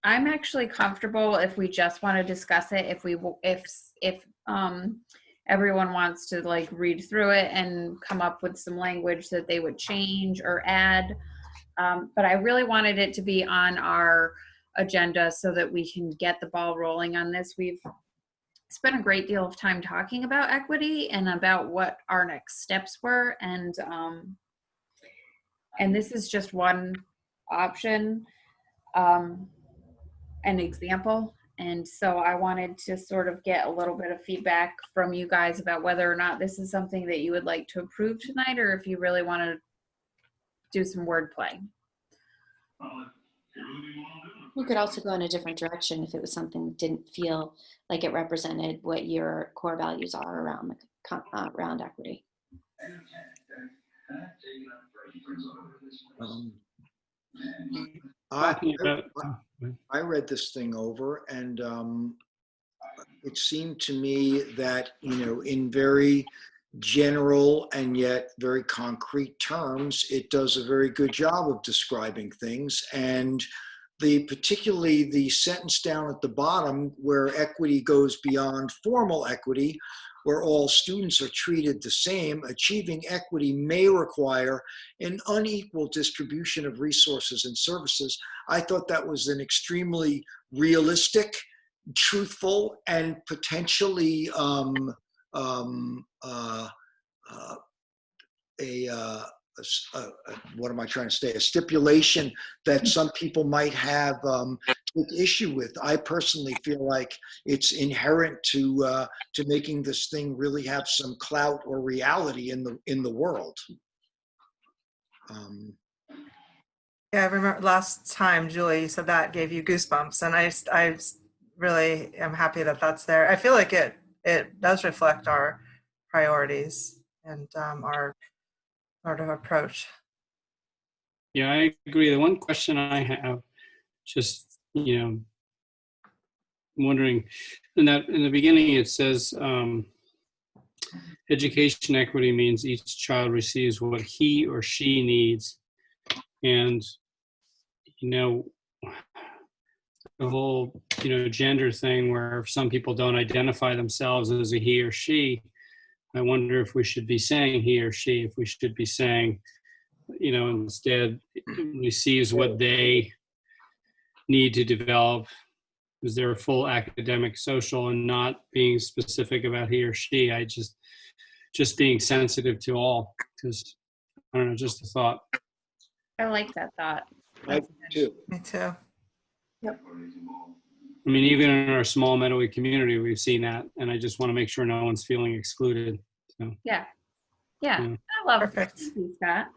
actually comfortable if we just want to discuss it, if everyone wants to like read through it and come up with some language that they would change or add. But I really wanted it to be on our agenda so that we can get the ball rolling on this. We've spent a great deal of time talking about equity and about what our next steps were, and this is just one option, an example. And so I wanted to sort of get a little bit of feedback from you guys about whether or not this is something that you would like to approve tonight, or if you really want to do some wordplay. You could also go in a different direction if it was something that didn't feel like it represented what your core values are around equity. I read this thing over, and it seemed to me that, in very general and yet very concrete terms, it does a very good job of describing things. And particularly the sentence down at the bottom where equity goes beyond formal equity, where all students are treated the same, achieving equity may require an unequal distribution of resources and services. I thought that was an extremely realistic, truthful, and potentially what am I trying to say? A stipulation that some people might have took issue with. I personally feel like it's inherent to making this thing really have some clout or reality in the world. Yeah, I remember last time, Julie, you said that gave you goosebumps, and I really am happy that that's there. I feel like it does reflect our priorities and our sort of approach. Yeah, I agree. The one question I have, just, I'm wondering, in the beginning it says education equity means each child receives what he or she needs. And, the whole, gender thing where some people don't identify themselves as a he or she, I wonder if we should be saying he or she, if we should be saying, instead receives what they need to develop. Is there a full academic, social, and not being specific about he or she? I just being sensitive to all, because I don't know, just a thought. I like that thought. I do. Me too. Yep. I mean, even in our small Mettawee community, we've seen that, and I just want to make sure no one's feeling excluded. So, Yeah. Yeah. I love Perfect. it, Scott.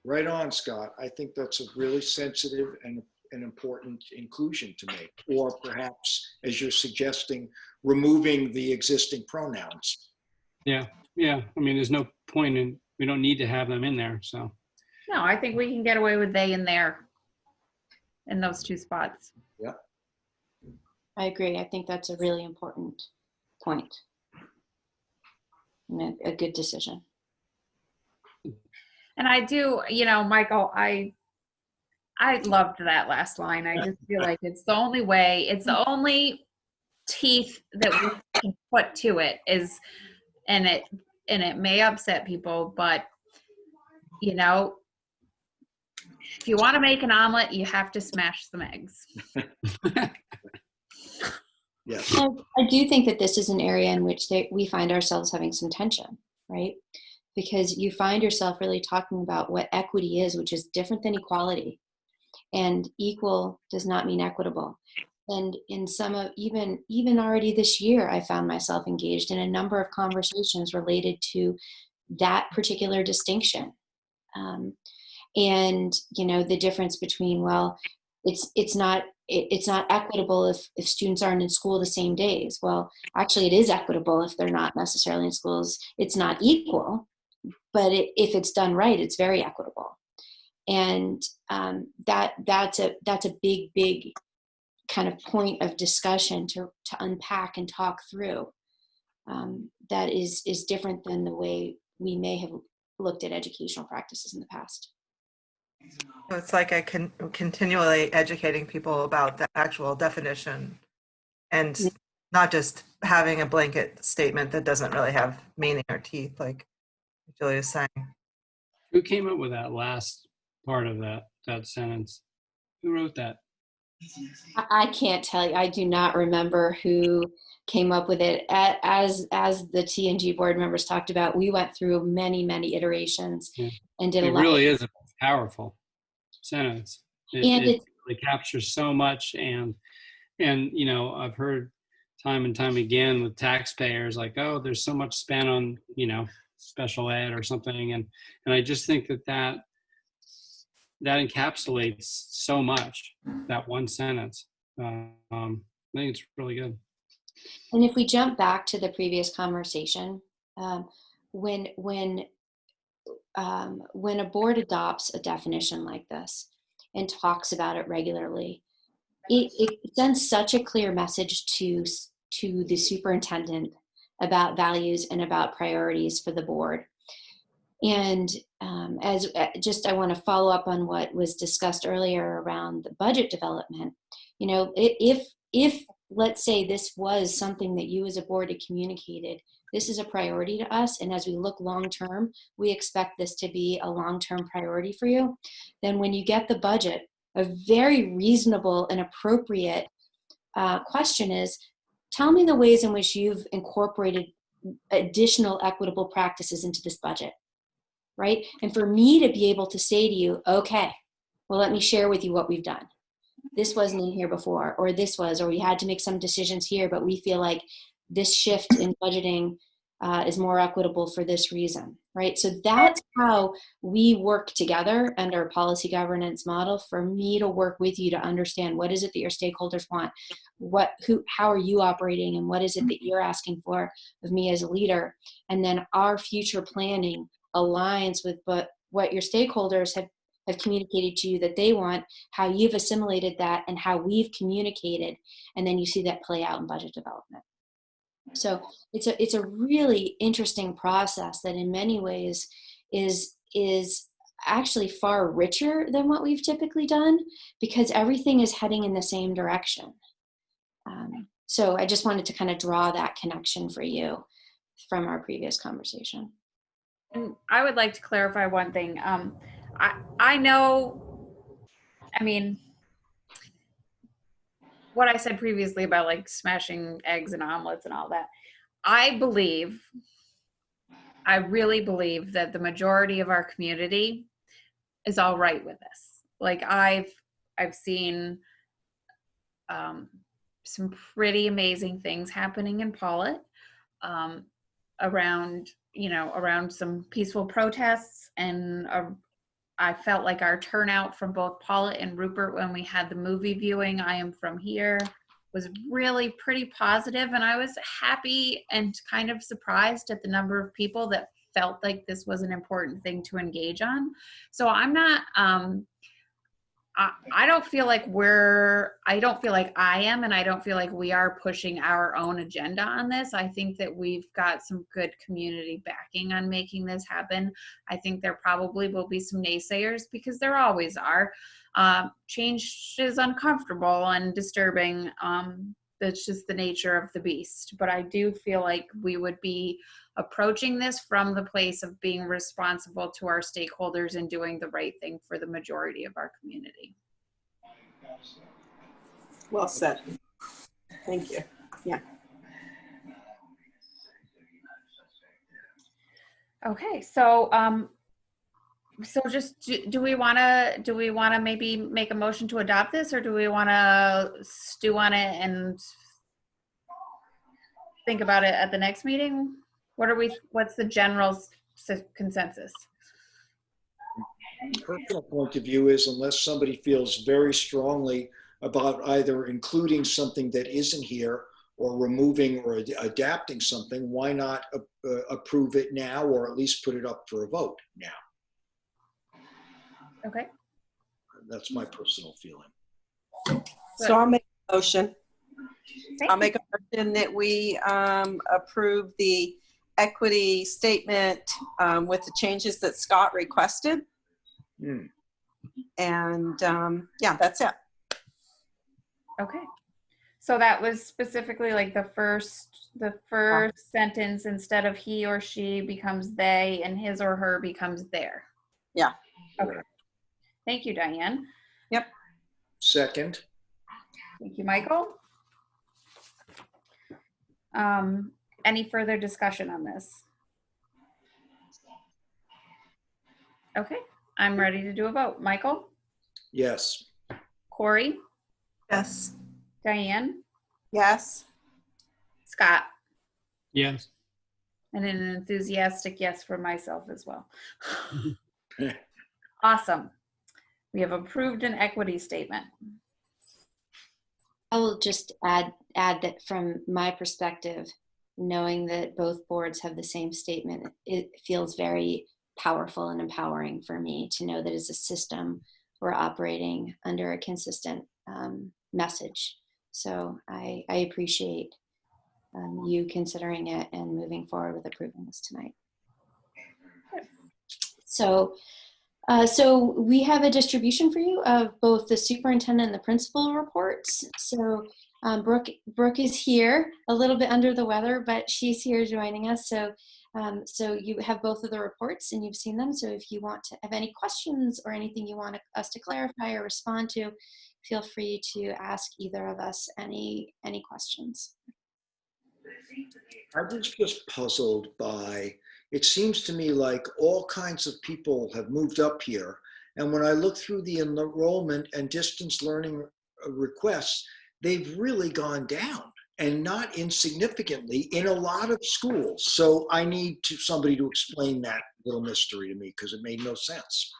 Right on, Scott. I think that's a really sensitive and an important inclusion to make, or perhaps, as you're suggesting, removing the existing pronouns. Yeah. I mean, there's no point in, we don't need to have them in there. So, No, I think we can get away with they and their in those two spots. Yeah. I agree. I think that's a really important point. And a good decision. And I do, Michael, I loved that last line. I just feel like it's the only way, it's the only teeth that we can put to it is, and it may upset people, but if you want to make an omelet, you have to smash some eggs. Yes. I do think that this is an area in which we find ourselves having some tension, right? Because you find yourself really talking about what equity is, which is different than equality. And equal does not mean equitable. And in some of, even already this year, I found myself engaged in a number of conversations related to that particular distinction. And, the difference between, well, it's not equitable if students aren't in school the same days. Well, actually it is equitable if they're not necessarily in schools. It's not equal, but if it's done right, it's very equitable. And that's a big kind of point of discussion to unpack and talk through. That is different than the way we may have looked at educational practices in the past. It's like I can continually educating people about the actual definition and not just having a blanket statement that doesn't really have meaning or teeth, like Julia is saying. who came up with that last part of that sentence? Who wrote that? I can't tell you. I do not remember who came up with it. As the TNG board members talked about, we went through many iterations and did a lot. It really is a powerful sentence. It really captures so much, and I've heard time and time again with taxpayers like, oh, there's so much spent on special ed or something, and I just think that encapsulates so much, that one sentence. I think it's really good. And if we jump back to the previous conversation, when a board adopts a definition like this and talks about it regularly, it sends such a clear message to the superintendent about values and about priorities for the board. And I want to follow up on what was discussed earlier around the budget development. You know, if let's say this was something that you as a board had communicated, this is a priority to us, and as we look long term, we expect this to be a long-term priority for you, then when you get the budget, a very reasonable and appropriate question is, tell me the ways in which you've incorporated additional equitable practices into this budget, right? And for me to be able to say to you, okay, well, let me share with you what we've done. This wasn't in here before, or this was, or we had to make some decisions here, but we feel like this shift in budgeting is more equitable for this reason, right? So that's how we work together under a policy governance model, for me to work with you to understand what is it that your stakeholders want, how are you operating, and what is it that you're asking for of me as a leader, and then our future planning aligns with what your stakeholders have communicated to you that they want, how you've assimilated that, and how we've communicated, and then you see that play out in budget development. So it's a really interesting process that in many ways is actually far richer than what we've typically done, because everything is heading in the same direction. So I just wanted to kind of draw that connection for you from our previous conversation. And I would like to clarify one thing. I know, I mean, what I said previously about like smashing eggs and omelets and all that, I really believe that the majority of our community is all right with this. Like I've seen some pretty amazing things happening in Pollitt around some peaceful protests, and I felt like our turnout from both Pollitt and Rupert when we had the movie viewing, I Am From Here, was really pretty positive, and I was happy and kind of surprised at the number of people that felt like this was an important thing to engage on. So I'm not, I don't feel like I am, and I don't feel like we are pushing our own agenda on this. I think that we've got some good community backing on making this happen. I think there probably will be some naysayers, because there always are. Change is uncomfortable and disturbing. That's just the nature of the beast. But I do feel like we would be approaching this from the place of being responsible to our stakeholders and doing the right thing for the majority of our community. Well said. Thank you. Yeah. Okay, so just do we want to maybe make a motion to adopt this, or do we want to stew on it and think about it at the next meeting? What's the general consensus? Personal point of view is, unless somebody feels very strongly about either including something that isn't here or removing or adapting something, why not approve it now, or at least put it up for a vote now? Okay. That's my personal feeling. So I'll make a motion. Thank I'll you. make a motion that we approve the equity statement with the changes that Scott requested. And yeah, that's it. Okay. So that was specifically like the first sentence, instead of he or she becomes they, and his or her becomes their. Yeah. Okay. Thank you, Diane. Yep. Second. Thank you, Michael. Any further discussion on this? Okay, I'm ready to do a vote. Michael? Yes. Corey? Yes. Diane? Yes. Scott? Yes. And an enthusiastic yes for myself as well. Awesome. We have approved an equity statement. I will just add that from my perspective, knowing that both boards have the same statement, it feels very powerful and empowering for me to know that as a system, we're operating under a consistent message. So I appreciate you considering it and moving forward with approving this tonight. So we have a distribution for you of both the superintendent and the principal reports. So Brooke is here, a little bit under the weather, but she's here joining us. So you have both of the reports and you've seen them. So if you want to have any questions or anything you want us to clarify or respond to, feel free to ask either of us any questions. I was just puzzled by, it seems to me like all kinds of people have moved up here. And when I look through the enrollment and distance learning requests, they've really gone down, and not insignificantly in a lot of schools. So I need somebody to explain that little mystery to me, because it made no sense.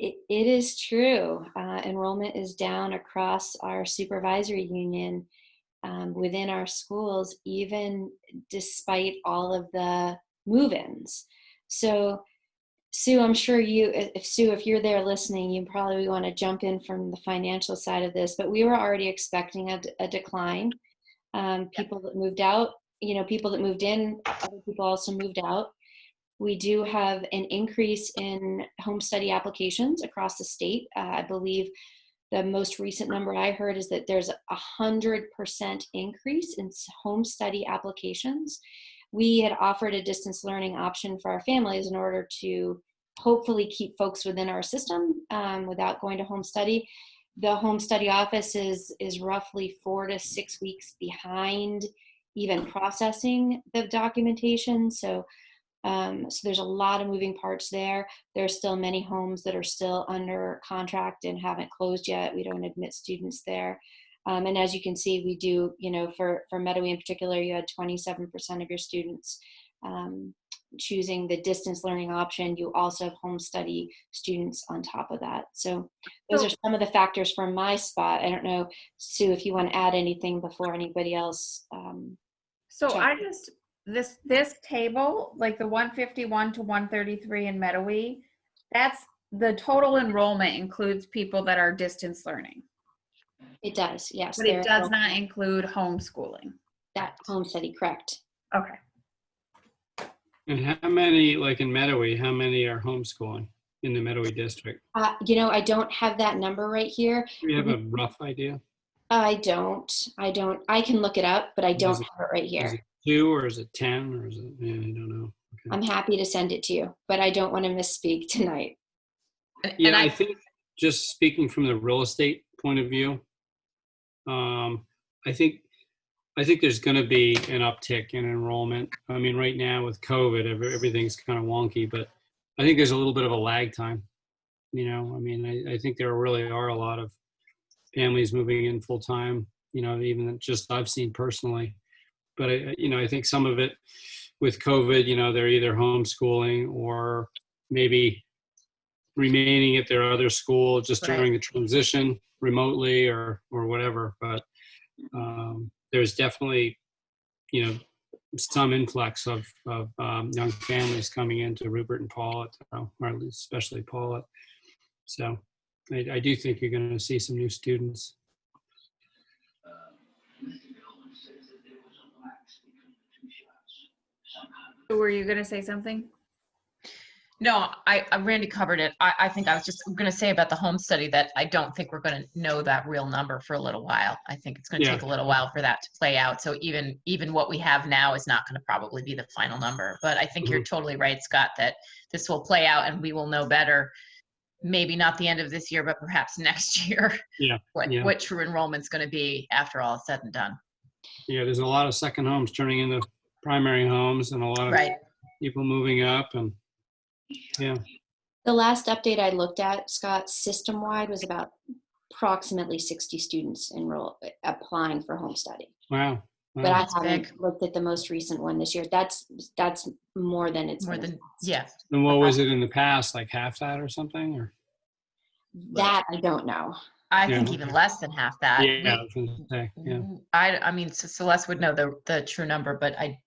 It is true. Enrollment is down across our supervisory union within our schools, even despite all of the move-ins. So Sue, I'm sure if you're there listening, you probably want to jump in from the financial side of this, but we were already expecting a decline. People that moved out, people that moved in, other people also moved out. We do have an increase in home study applications across the state. I believe the most recent number I heard is that there's 100% increase in home study applications. We had offered a distance learning option for our families in order to hopefully keep folks within our system without going to home study. The home study office is roughly 4 to 6 weeks behind even processing the documentation. So there's a lot of moving parts there. There's still many homes that are still under contract and haven't closed yet. We don't admit students there. And as you can see, we do, for Mettawee in particular, you had 27% of your students choosing the distance learning option. You also have home study students on top of that. So those are some of the factors from my spot. I don't know, Sue, if you want to add anything before anybody else. This table, like the 151 to 133 in Mettawee, that's the total enrollment includes people that are distance learning. It does, yes. But it does not include homeschooling. That home study, correct. Okay. And how many, like in Mettawee, how many are homeschooling in the Mettawee district? I don't have that number right here. Do you have a rough idea? I don't. I can look it up, but I don't have it right here. Is it 2 or is it 10 or is it, I don't know. Okay. I'm happy to send it to you, but I don't want to misspeak tonight. Yeah, I think just speaking from the real estate point of view, I think there's going to be an uptick in enrollment. I mean, right now with COVID, everything's kind of wonky, but I think there's a little bit of a lag time. I mean, I think there really are a lot of families moving in full time, even just I've seen personally. But I think some of it with COVID, they're either homeschooling or maybe remaining at their other school just during the transition remotely or whatever. But there's definitely, some influx of young families coming into Rupert and Paulet, or at least especially Paulet. So I do think you're going to see some new students. Were you going to say something? No, Randy covered it. I think I was just going to say about the home study that I don't think we're going to know that real number for a little while. I think it's going to take a little while for that to play out. So even what we have now is not going to probably be the final number. But I think you're totally right, Scott, that this will play out and we will know better. Maybe not the end of this year, but perhaps next year. What true enrollment's going to be after all is said and done. Yeah, there's a lot of second homes turning into primary homes and a lot of people moving up and The last update I looked at, Scott, system-wide was about approximately 60 students applying for home study. Wow. But I haven't looked at the most recent one this year. That's more than it's more than And what was it in the past, like half that or something, or? That I don't know. I think even less than half that. I mean, Celeste would know the true number, but I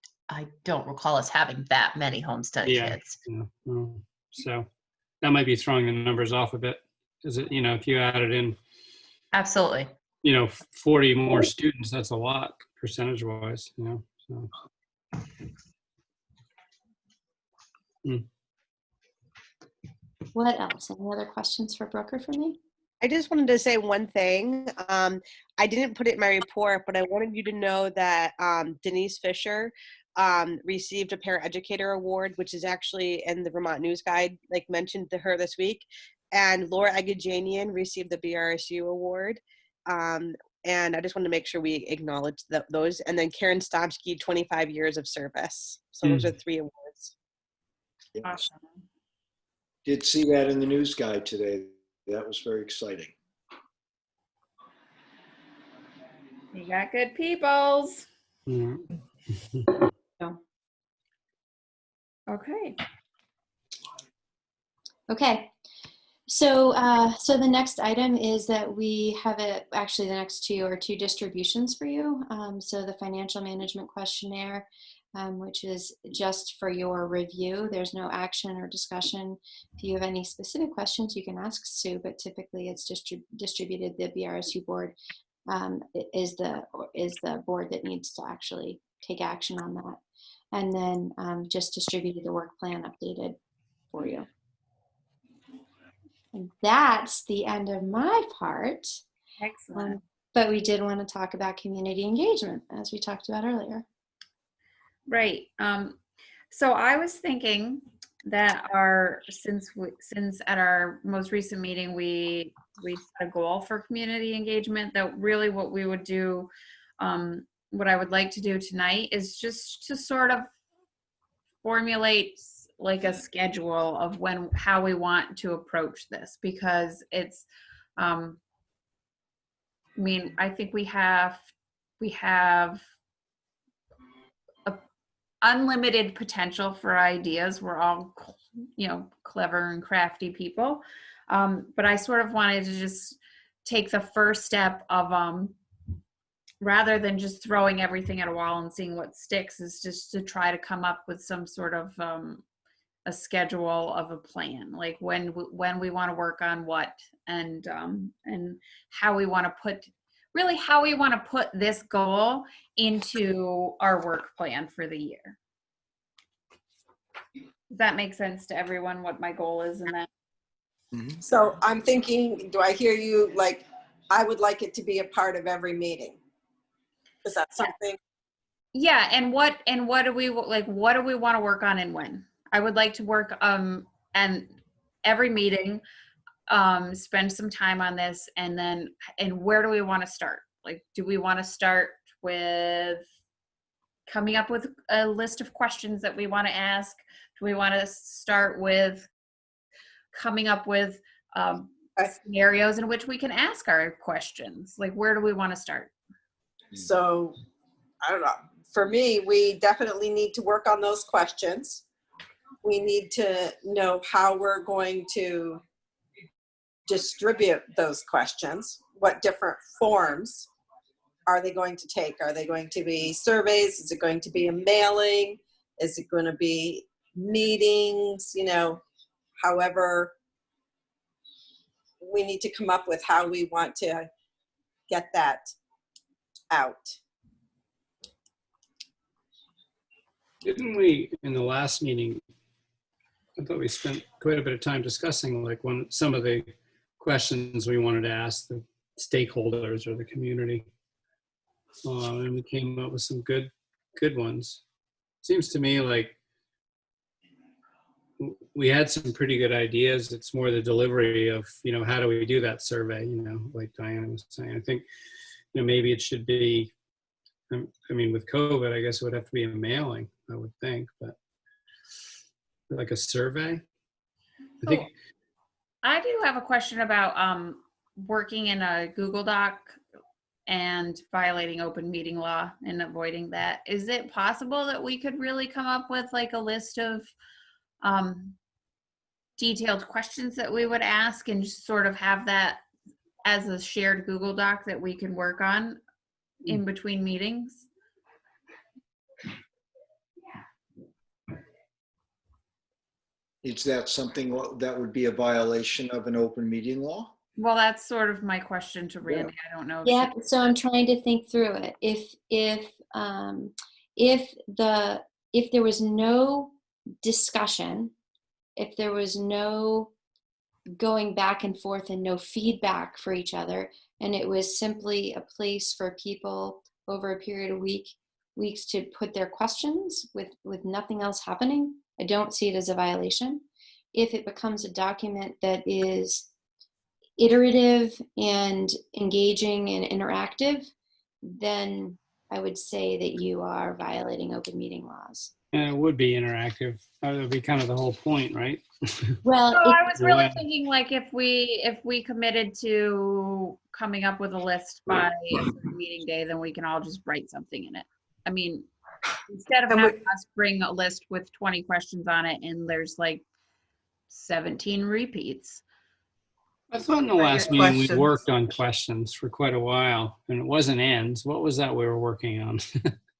don't recall us having that many home study kids. So that might be throwing the numbers off a bit. Is it, if you added in, absolutely, 40 more students, that's a lot percentage wise, you know, so. What else? Any other questions for Brooker for me? I just wanted to say one thing. I didn't put it in my report, but I wanted you to know that Denise Fisher received a Parent Educator Award, which is actually in the Vermont News Guide, like mentioned to her this week. And Laura Agajanian received the BRSU Award. And I just wanted to make sure we acknowledge those. And then Karen Stomsky, 25 years of service. So those are 3 awards. Awesome. Did see that in the news guide today. That was very exciting. You got good peoples. Yeah. Okay. Okay. So, so the next item is that we have actually the next 2 are 2 distributions for you. So the financial management questionnaire, which is just for your review. There's no action or discussion. If you have any specific questions, you can ask Sue, but typically it's distributed. The BRSU board is the board that needs to actually take action on that. And then just distributed the work plan updated for you. And that's the end of my part. Excellent. But we did want to talk about community engagement, as we talked about earlier. Right. So I was thinking that since at our most recent meeting we set a goal for community engagement, that really what we would do, what I would like to do tonight is just to sort of formulate like a schedule of how we want to approach this, because it's I mean, I think we have unlimited potential for ideas. We're all, you know, clever and crafty people. But I sort of wanted to just take the first step of, rather than just throwing everything at a wall and seeing what sticks, is just to try to come up with some sort of a schedule of a plan, like when we want to work on what, and how we want to put this goal into our work plan for the year. Does that make sense to everyone, what my goal is in that? So I'm thinking, do I hear you, like, I would like it to be a part of every meeting? Is that something? Yeah, and what do we want to work on and when? I would like to work and every meeting, spend some time on this, and where do we want to start? Like, do we want to start with coming up with a list of questions that we want to ask? Do we want to start with coming up with scenarios in which we can ask our questions? Like, where do we want to start? So, I don't know. For me, we definitely need to work on those questions. We need to know how we're going to distribute those questions. What different forms are they going to take? Are they going to be surveys? Is it going to be a mailing? Is it going to be meetings? You know, however, we need to come up with how we want to get that out. Didn't we, in the last meeting, I thought we spent quite a bit of time discussing like some of the questions we wanted to ask the stakeholders or the community. And we came up with some good ones. Seems to me like we had some pretty good ideas. It's more the delivery of, you know, how do we do that survey, you know, like Diana was saying. I think, you know, maybe it should be, I mean, with COVID, I guess it would have to be a mailing, I would think, but like a survey. I do have a question about working in a Google Doc and violating open meeting law and avoiding that. Is it possible that we could really come up with like a list of detailed questions that we would ask and just sort of have that as a shared Google Doc that we can work on in between meetings? Is that something that would be a violation of an open meeting law? Well, that's sort of my question to Randy. I don't know. If Yeah, so I'm trying to think through it. If there was no discussion, if there was no going back and forth and no feedback for each other, and it was simply a place for people over a period of weeks to put their questions with nothing else happening, I don't see it as a violation. If it becomes a document that is iterative and engaging and interactive, then I would say that you are violating open meeting laws. And it would be interactive. That would be kind of the whole point, right? Well, So I was really thinking, like, if we committed to coming up with a list by a certain meeting day, then we can all just write something in it. I mean, instead of having us bring a list with 20 questions on it and there's like 17 repeats. I thought in the last meeting we worked on questions for quite a while, and it wasn't ends. What was that we were working on?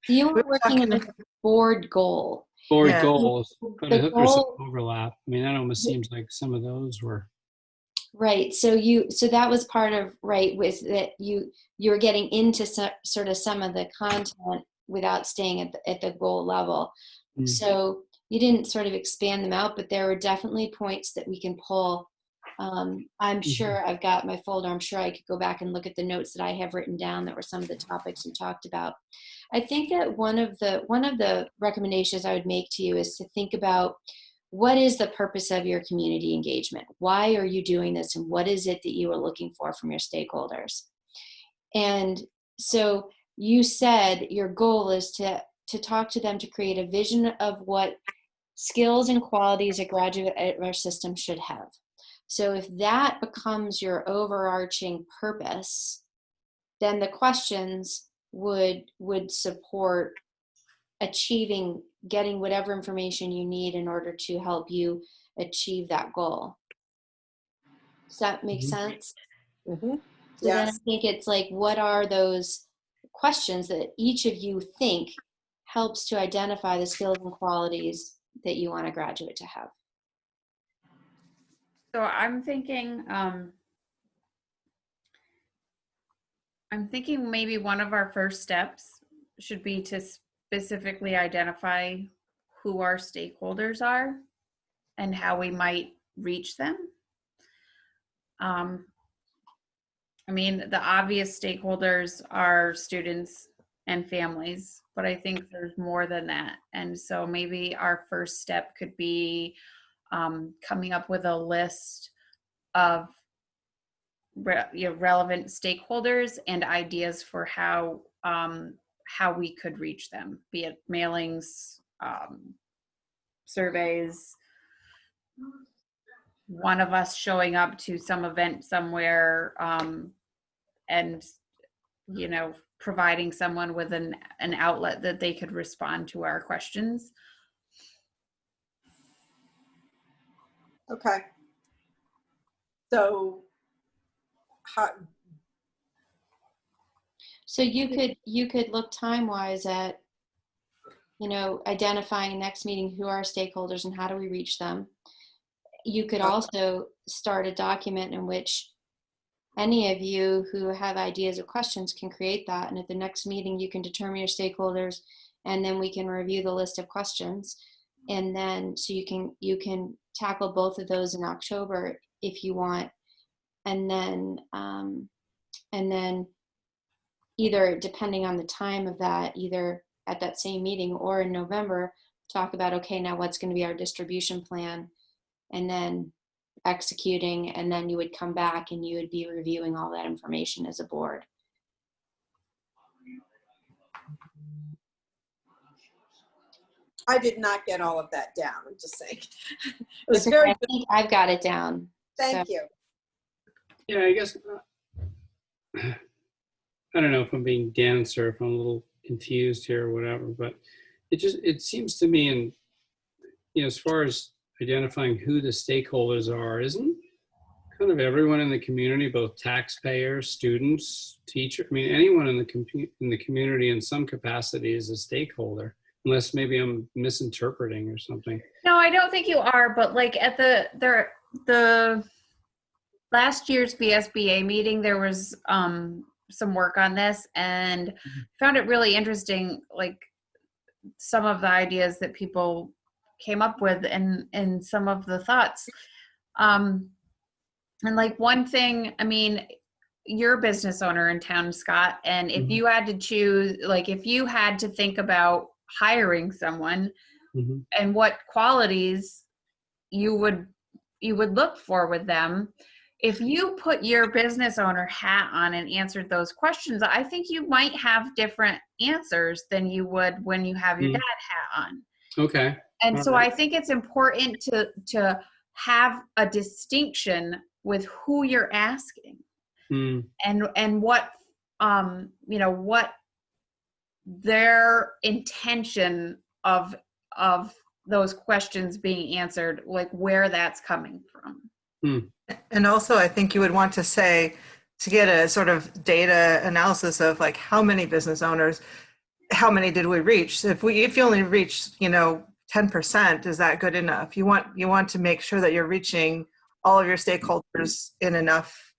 You were working on a board goal. Board goals, but I The thought there's some goal, overlap. I mean, that almost seems like some of those were. right. So that was part of, right, was that you were getting into sort of some of the content without staying at the goal level. Mm. So you didn't sort of expand them out, but there were definitely points that we can pull. I'm sure I've got my folder. I'm sure I could go back and look at the notes that I have written down that were some of the topics we talked about. I think that one of the recommendations I would make to you is to think about what is the purpose of your community engagement? Why are you doing this? And what is it that you are looking for from your stakeholders? And so you said your goal is to talk to them to create a vision of what skills and qualities a graduate at our system should have. So if that becomes your overarching purpose, then the questions would support getting whatever information you need in order to help you achieve that goal. Does that make sense? Mm-hmm. So then I think it's like, what are those questions that each of you think helps to identify the skills and qualities that you want a graduate to have? So I'm thinking maybe one of our first steps should be to specifically identify who our stakeholders are and how we might reach them. I mean, the obvious stakeholders are students and families, but I think there's more than that. And so maybe our first step could be coming up with a list of relevant stakeholders and ideas for how we could reach them, be it mailings, surveys, one of us showing up to some event somewhere, and providing someone with an outlet that they could respond to our questions. Okay. So you could look time-wise at, identifying next meeting who are our stakeholders and how do we reach them. You could also start a document in which any of you who have ideas or questions can create that, and at the next meeting you can determine your stakeholders, and then we can review the list of questions, and then so you can tackle both of those in October if you want, and then either depending on the time of that, either at that same meeting or in November, talk about, okay, now what's going to be our distribution plan, and then executing, and then you would come back and you would be reviewing all that information as a board. I did not get all of that down. I'm just saying. It was very good. I think I've got it down. Thank you. Yeah, I guess, I don't know if I'm being dense or if I'm a little confused here or whatever, but it seems to me, and as far as identifying who the stakeholders are, isn't kind of everyone in the community, both taxpayers, students, teachers, I mean, anyone in the community in some capacity is a stakeholder, unless maybe I'm misinterpreting or something. No, I don't think you are, but like at the last year's VSBA meeting, there was some work on this, and found it really interesting, like some of the ideas that people came up with and some of the thoughts. And like one thing, I mean, you're a business owner in town, Scott, and if you had to choose, like if you had to think about hiring someone and what qualities you would look for with them, if you put your business owner hat on and answered those questions, I think you might have different answers than you would when you have your dad hat on. Okay. And All so right. I think it's important to have a distinction with who you're asking and what what their intention of those questions being answered, like where that's coming from. And also, I think you would want to say, to get a sort of data analysis of like how many business owners, how many did we reach? So if you only reach 10%, is that good enough? You want to make sure that you're reaching all of your stakeholders in enough,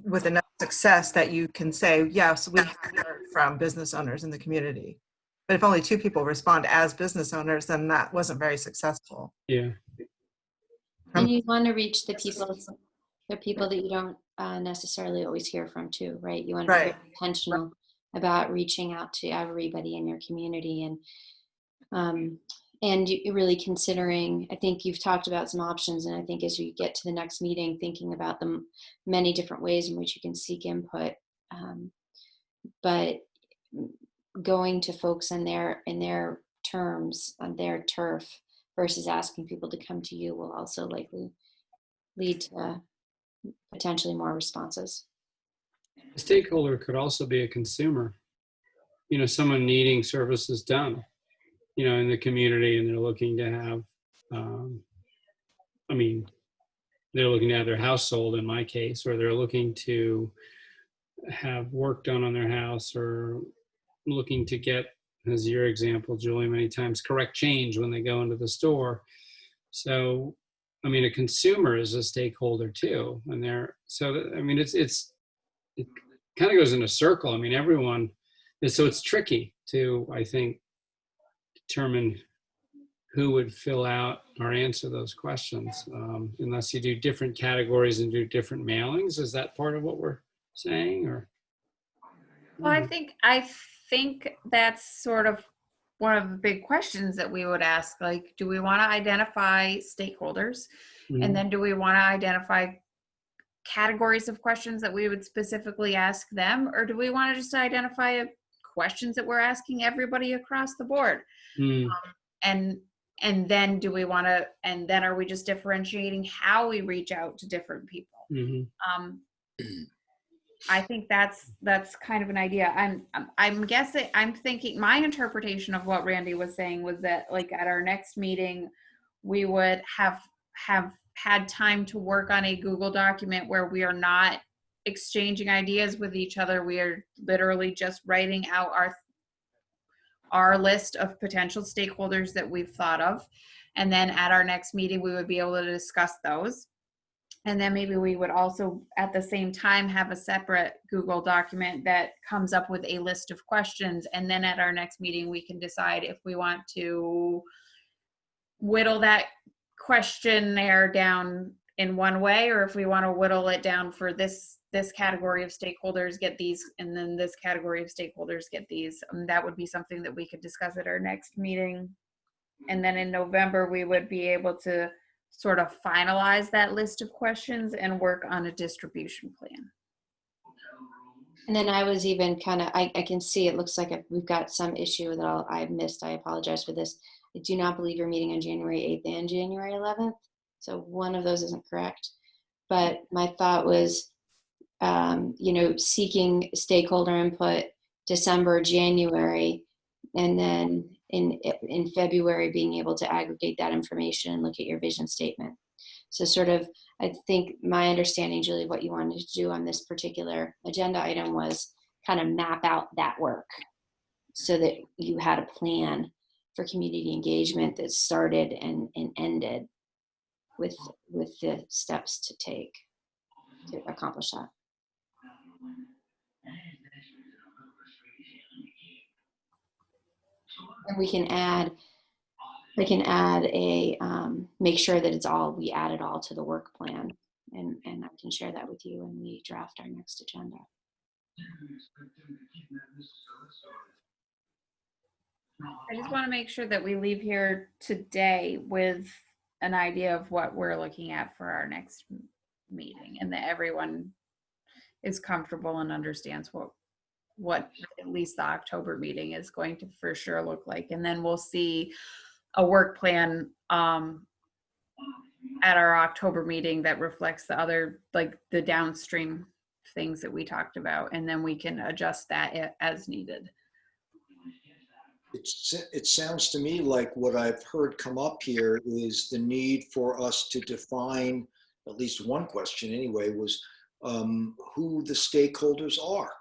with enough success that you can say, yes, we have heard from business owners in the community. But if only 2 people respond as business owners, then that wasn't very successful. Yeah. And you want to reach the people that you don't necessarily always hear from too, right? You want to be very intentional about reaching out to everybody in your community and you really considering, I think you've talked about some options, and I think as you get to the next meeting, thinking about the many different ways in which you can seek input, but going to folks in their terms, on their turf, versus asking people to come to you will also likely lead to potentially more responses. A stakeholder could also be a consumer, someone needing services done, in the community, and they're looking to have, they're looking to have their house sold in my case, or they're looking to have work done on their house, or looking to get, as your example, Julie, many times correct change when they go into the store. So, a consumer is a stakeholder too, and it kind of goes in a circle. Everyone, so it's tricky to, I think, determine who would fill out or answer those questions, unless you do different categories and do different mailings. Is that part of what we're saying, or? Well, I think that's sort of one of the big questions that we would ask. Like, do we want to identify stakeholders? And then do we want to identify categories of questions that we would specifically ask them? Or do we want to just identify questions that we're asking everybody across the board? And then do we want to, and then are we just differentiating how we reach out to different people? I think that's kind of an idea. I'm guessing, I'm thinking, my interpretation of what Randy was saying was that, like, at our next meeting, we would have had time to work on a Google document where we are not exchanging ideas with each other. We are literally just writing out our list of potential stakeholders that we've thought of. And then at our next meeting, we would be able to discuss those. And then maybe we would also, at the same time, have a separate Google document that comes up with a list of questions. And then at our next meeting, we can decide if we want to whittle that questionnaire down in one way, or if we want to whittle it down for this category of stakeholders get these, and then this category of stakeholders get these. That would be something that we could discuss at our next meeting. And then in November, we would be able to sort of finalize that list of questions and work on a distribution plan. And then I was even kind of, I can see it looks like we've got some issue that I've missed. I apologize for this. I do not believe you're meeting on January 8th and January 11th. So one of those isn't correct. But my thought was, seeking stakeholder input December, January, and then in February being able to aggregate that information and look at your vision statement. So sort of, I think my understanding, Julie, what you wanted to do on this particular agenda item was kind of map out that work so that you had a plan for community engagement that started and ended. with the steps to take to accomplish that. And we can add a make sure that we add it all to the work plan, and I can share that with you when we draft our next agenda. I just want to make sure that we leave here today with an idea of what we're looking at for our next meeting, and that everyone is comfortable and understands what at least the October meeting is going to for sure look like. And then we'll see a work plan at our October meeting that reflects the other, like the downstream things that we talked about, and then we can adjust that as needed. It sounds to me like what I've heard come up here is the need for us to define, at least one question anyway, was who the stakeholders are.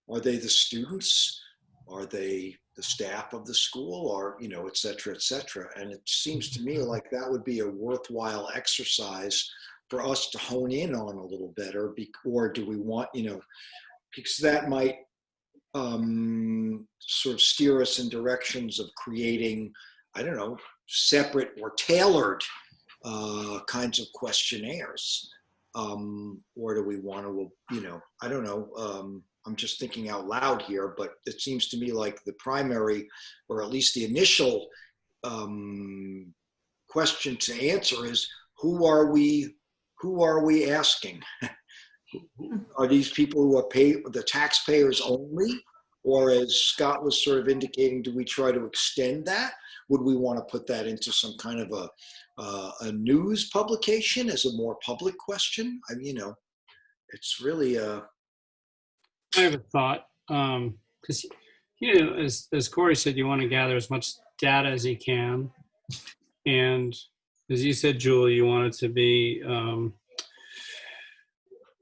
Are they the students? Are they the staff of the school? Or, you know, et cetera, et cetera. And it seems to me like that would be a worthwhile exercise for us to hone in on a little better. Or do we want, you know, because that might sort of steer us in directions of creating, I don't know, separate or tailored kinds of questionnaires. Or do we want to, you know, I don't know, I'm just thinking out loud here, but it seems to me like the primary, or at least the initial question to answer is, who are we asking? Are these people who are the taxpayers only? Or as Scott was sort of indicating, do we try to extend that? Would we want to put that into some kind of a news publication as a more public question? I mean, you know, it's really I have a thought, because, you know, as Corey said, you want to gather as much data as you can. And as you said, Julie, you want it to be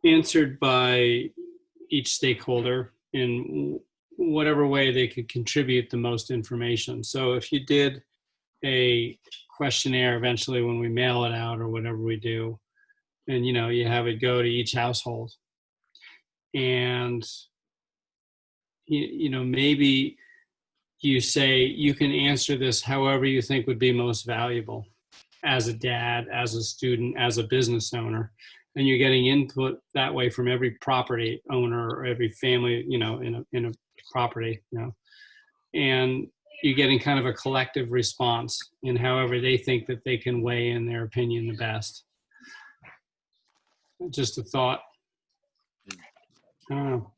answered by each stakeholder in whatever way they could contribute the most information. So if you did a questionnaire eventually when we mail it out or whatever we do, and, you know, you have it go to each household, and, you know, maybe you say you can answer this however you think would be most valuable as a dad, as a student, as a business owner. And you're getting input that way from every property owner or every family, you know, in a property, you know, and you're getting kind of a collective response in however they think that they can weigh in their opinion the best. Just a thought. I don't know.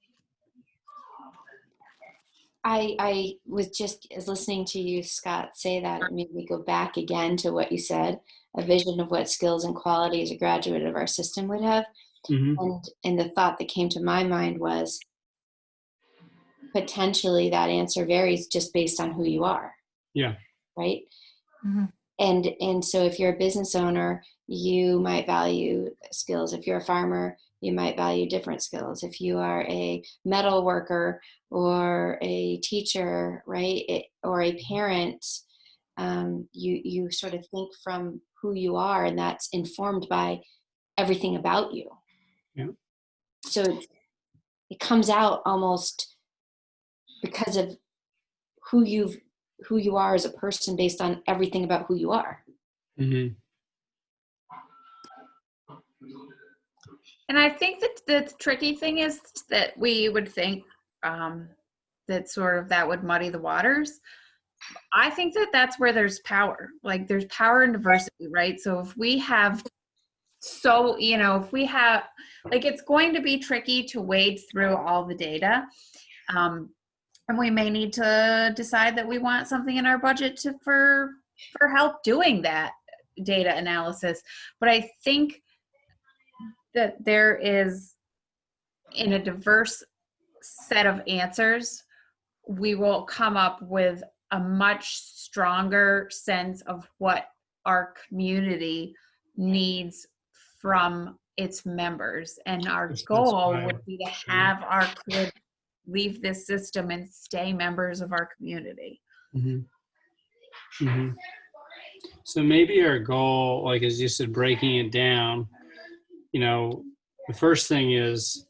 I was just as listening to you, Scott, say that, it made me go back again to what you said, a vision of what skills and qualities a graduate of our system would have. Mm-hmm. And the thought that came to my mind was potentially that answer varies just based on who you are. Yeah. Right. Mm-hmm. And so if you're a business owner, you might value skills. If you're a farmer, you might value different skills. If you are a metal worker or a teacher, right, or a parent, you sort of think from who you are, and that's informed by everything about you. Yeah. So it comes out almost because of who you are as a person based on everything about who you are. Mm-hmm. And I think that the tricky thing is that we would think that sort of that would muddy the waters. I think that that's where there's power. Like there's power in diversity, right? So if we have, like it's going to be tricky to wade through all the data. And we may need to decide that we want something in our budget for help doing that data analysis. But I think that there is, in a diverse set of answers, we will come up with a much stronger sense of what our community needs from its members. And our goal would be to have our kids leave this system and stay members of our community. Mm-hmm. Mm-hmm. So maybe our goal, like as you said, breaking it down, the first thing is,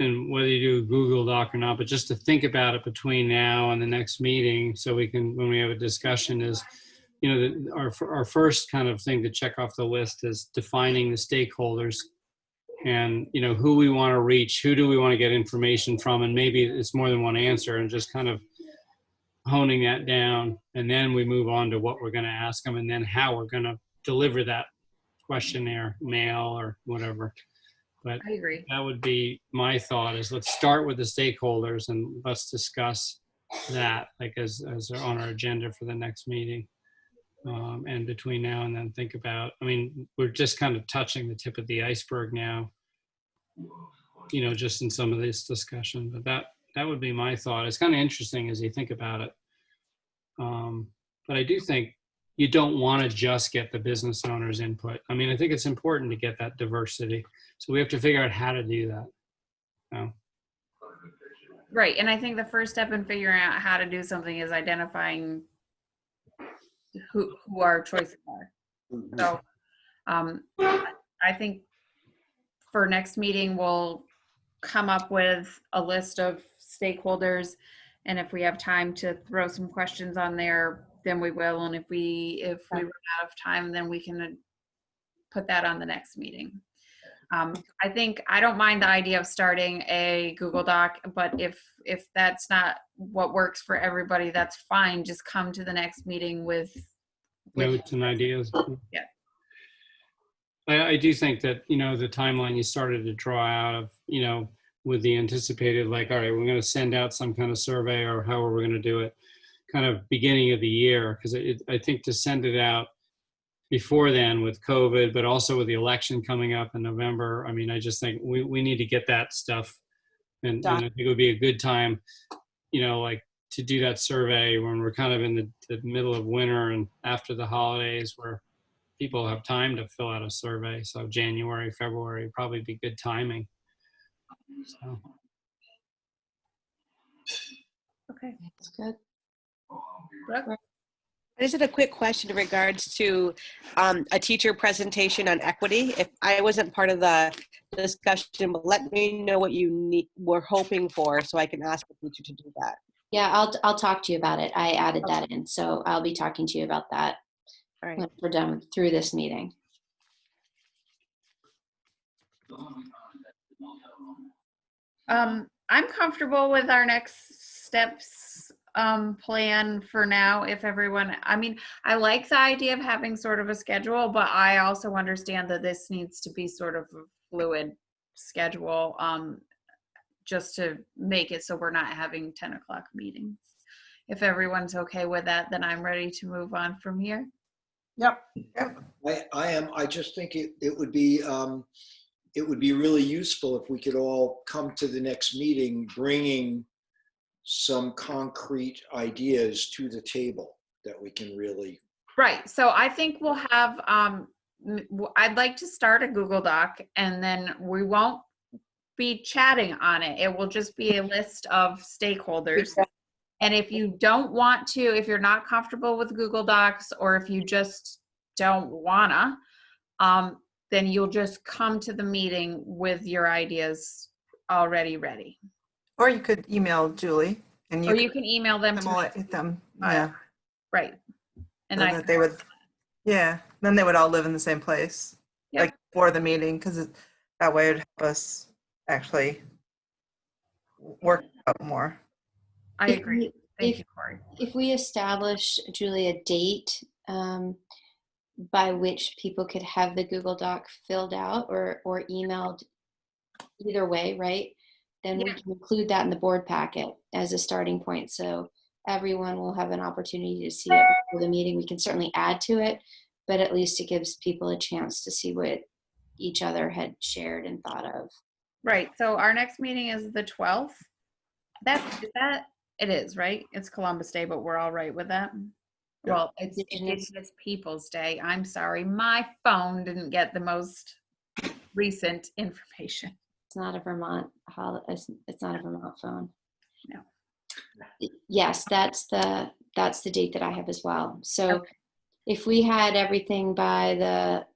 and whether you do a Google Doc or not, but just to think about it between now and the next meeting, so we can, when we have a discussion, is, our first kind of thing to check off the list is defining the stakeholders and, who we want to reach, who do we want to get information from, and maybe it's more than one answer, and just kind of honing that down. And then we move on to what we're going to ask them, and then how we're going to deliver that questionnaire, mail or whatever. But I agree. that would be my thought, is let's start with the stakeholders and let's discuss that, like as on our agenda for the next meeting. And between now and then think about, we're just kind of touching the tip of the iceberg now, just in some of this discussion, but that would be my thought. It's kind of interesting as you think about it. But I do think you don't want to just get the business owner's input. I think it's important to get that diversity. So we have to figure out how to do that. Right. And I think the first step in figuring out how to do something is identifying who our choices are. So I think for next meeting, we'll come up with a list of stakeholders. And if we have time to throw some questions on there, then we will. And if we run out of time, then we can put that on the next meeting. I think I don't mind the idea of starting a Google Doc, but if that's not what works for everybody, that's fine. Just come to the next meeting with notes and ideas. Yeah. I do think that, the timeline you started to draw out of, with the anticipated, like, all right, we're going to send out some kind of survey or however we're going to do it, kind of beginning of the year. Because I think to send it out before then with COVID, but also with the election coming up in November, I just think we need to get that stuff. And I think it would be a good time, like to do that survey when we're kind of in the middle of winter and after the holidays, where people have time to fill out a survey. So January, February would probably be good timing. So. Okay. That's good. I just had a quick question in regards to a teacher presentation on equity. If I wasn't part of the discussion, but let me know what you were hoping for so I can ask the teacher to do that. Yeah, I'll talk to you about it. I added that in, so I'll be talking to you about that. All right. When we're done through this meeting. I'm comfortable with our next steps plan for now. If everyone, I like the idea of having sort of a schedule, but I also understand that this needs to be sort of a fluid schedule, just to make it so we're not having 10 o'clock meetings. If everyone's okay with that, then I'm ready to move on from here. Yep. I am. I just think it would be really useful if we could all come to the next meeting bringing some concrete ideas to the table that we can really. Right. So I think we'll have, I'd like to start a Google Doc, and then we won't be chatting on it. It will just be a list of stakeholders. And if you don't want to, if you're not comfortable with Google Docs, or if you just don't wanna, then you'll just come to the meeting with your ideas already ready. Or you could email Julie, and you can email them to them. Yeah. Right. And So they would, yeah. Then they would all live in the same place, like for the meeting, because that way it would help us actually work out more. I agree. Thank you, Corey. If we establish, Julie, a date by which people could have the Google Doc filled out or emailed, either way, right? Then we can include that in the board packet as a starting point. So everyone will have an opportunity to see it before the meeting. We can certainly add to it, but at least it gives people a chance to see what each other had shared and thought of. Right. So our next meeting is the 12th. It is, right? It's Columbus Day, but we're all right with that. Yeah. Well, it's Indigenous Peoples Day. I'm sorry. My phone didn't get the most recent information. It's not a Vermont holiday. It's not a Vermont phone. No. Yes, that's the date that I have as well. So if we had everything by the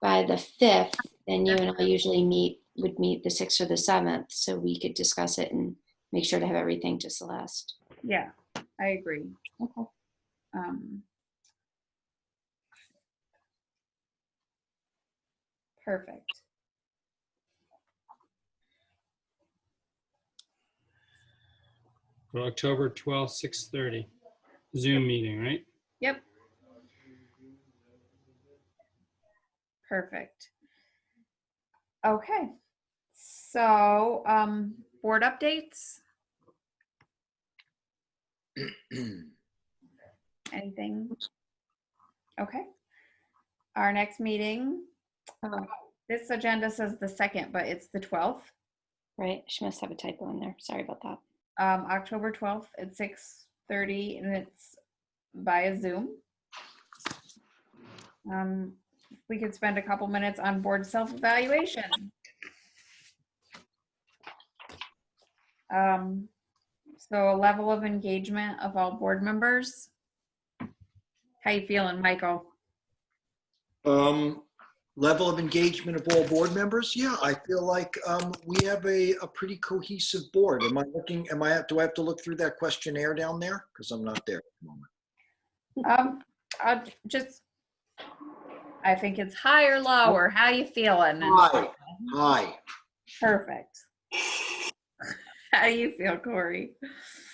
5th, then you and I usually would meet the 6th or the 7th, so we could discuss it and make sure to have everything to Celeste. Yeah, I agree. Okay. Perfect. For October 12th, 6:30, Zoom meeting, right? Yep. Perfect. Okay. So, board updates? Anything? Okay. Our next meeting, this agenda says the 2nd, but it's the 12th. Right, she must have a typo in there. Sorry about that. October 12th at 6:30, and it's via Zoom. We could spend a couple minutes on board self-evaluation. So a level of engagement of all board members. How you feeling, Michael? Level of engagement of all board members. Yeah, I feel like we have a pretty cohesive board. Do I have to look through that questionnaire down there? Because I'm not there at the moment. I think it's high or low, or how you feeling? Hi. Perfect. How do you feel, Corey?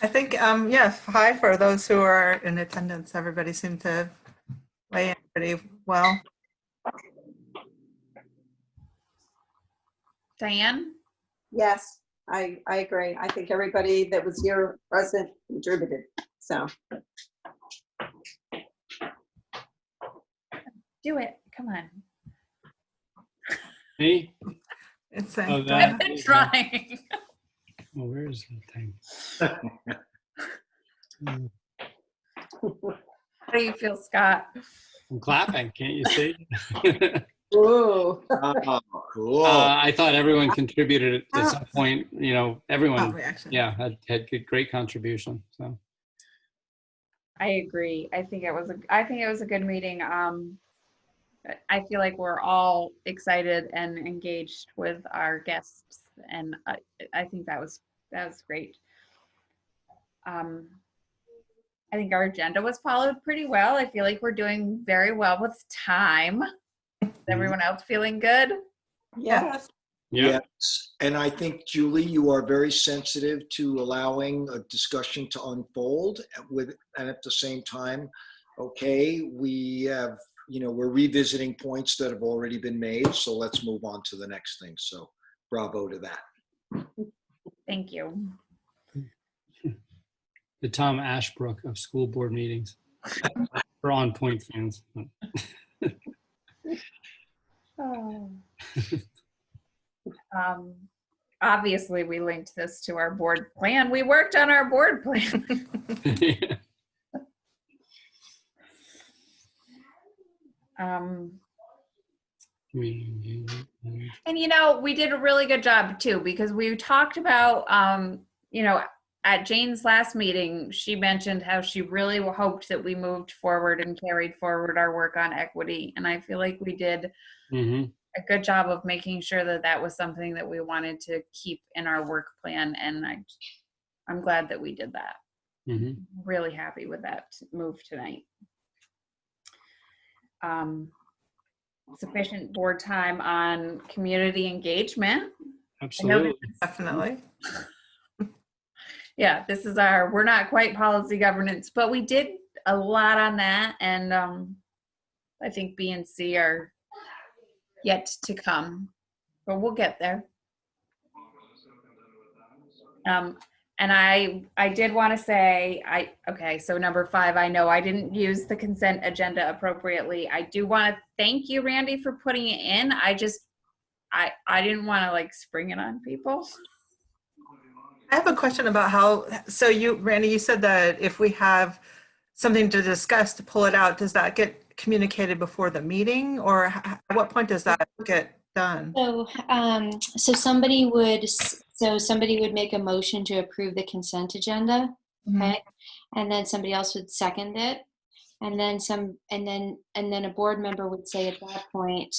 I think, yes, hi for those who are in attendance. Everybody seemed to weigh in pretty well. Diane? Yes, I agree. I think everybody that was here present contributed, so. Do it, come on. Me? It's Oh, I've been trying. Oh, where is the thing? How do you feel, Scott? I'm clapping, can't you see? Ooh. Oh, cool. I thought everyone contributed at some point, everyone, reaction. yeah, had great contribution, so. I agree. I think it was a good meeting. I feel like we're all excited and engaged with our guests, and I think that was great. I think our agenda was followed pretty well. I feel like we're doing very well with time. Is everyone else feeling good? Yes. Yeah. Yes, and I think, Julie, you are very sensitive to allowing a discussion to unfold and at the same time, okay, we have, we're revisiting points that have already been made, so let's move on to the next thing. So bravo to that. Thank you. The Tom Ashbrook of school board meetings. For On Point fans. Oh. Obviously, we linked this to our board plan. We worked on our board plan. And we did a really good job too, because we talked about, at Jane's last meeting, she mentioned how she really hoped that we moved forward and carried forward our work on equity. And I feel like we did a good job of making sure that that was something that we wanted to keep in our work plan. And I'm glad that we did that. Really happy with that move tonight. Sufficient board time on community engagement. Absolutely. Definitely. Yeah, this is we're not quite policy governance, but we did a lot on that. And I think B and C are yet to come, but we'll get there. And I did want to say, okay, so number 5, I know I didn't use the consent agenda appropriately. I do want to thank you, Randy, for putting it in. I didn't want to spring it on people. I have a question about Randy, you said that if we have something to discuss, to pull it out, does that get communicated before the meeting, or at what point does that get done? So somebody would make a motion to approve the consent agenda, okay? And then somebody else would second it. And then a board member would say at that point,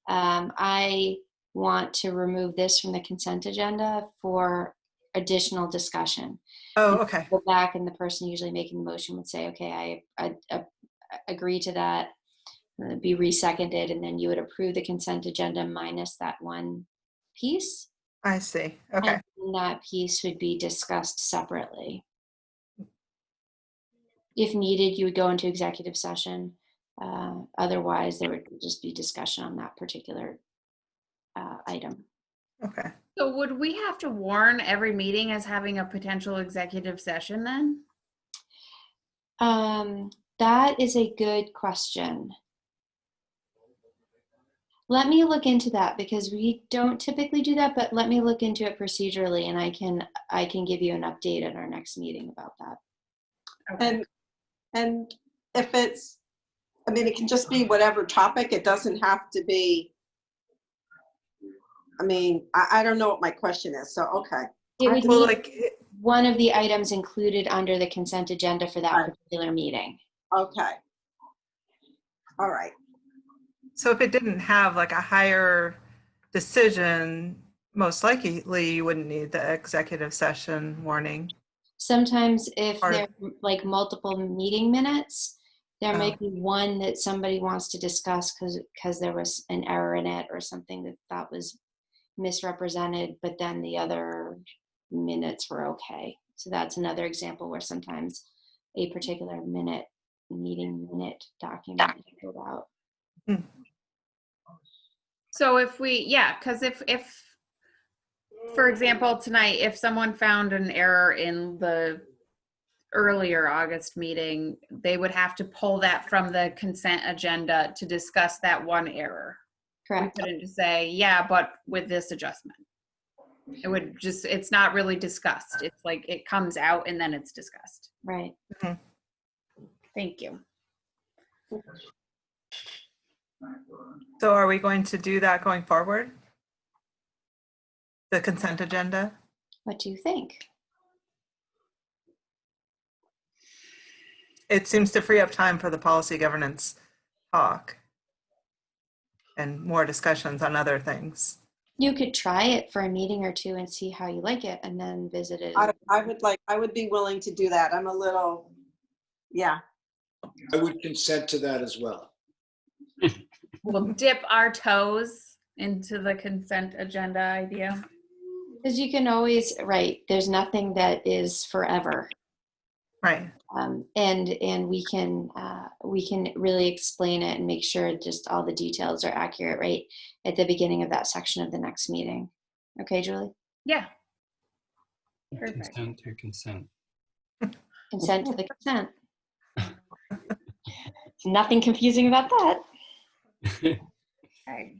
I want to remove this from the consent agenda for additional discussion. Oh, And okay. go back, and the person usually making the motion would say, okay, I agree to that, be reseconded, and then you would approve the consent agenda minus that one piece. I see. Okay. And that piece would be discussed separately. If needed, you would go into executive session. Otherwise, there would just be discussion on that particular item. Okay. So would we have to warn every meeting as having a potential executive session then? That is a good question. Let me look into that, because we don't typically do that, but let me look into it procedurally, and I can give you an update at our next meeting about that. Okay. And if it's, I mean, it can just be whatever topic. It doesn't have to be, I mean, I don't know what my question is, so, okay. It would Well, be like, one of the items included under the consent agenda for that particular meeting. Okay. All right. so if it didn't have like a higher decision, most likely you wouldn't need the executive session warning. Sometimes if Or- there are like multiple meeting minutes, there Oh. might be one that somebody wants to discuss because there was an error in it or something that was misrepresented, but then the other minutes were okay. So that's another example where sometimes a particular meeting minute document is filled out. So if we, yeah, because if, for example, tonight, if someone found an error in the earlier August meeting, they would have to pull that from the consent agenda to discuss that one error. Correct. We couldn't just say, yeah, but with this adjustment. It would just, it's not really discussed. It's like it comes out and then it's discussed. Right. Thank you. So are we going to do that going forward? The consent agenda? What do you think? It seems to free up time for the policy governance talk and more discussions on other things. You could try it for a meeting or two and see how you like it, and then visit it. I would be willing to do that. I'm a little, yeah. I would consent to that as well. We'll dip our toes into the consent agenda idea. Because you can always, right, there's nothing that is forever. Right. And we can really explain it and make sure just all the details are accurate right at the beginning of that section of the next meeting. Okay, Julie? Yeah. Perfect. Consent to consent. Consent to the consent. Nothing confusing about that. Okay.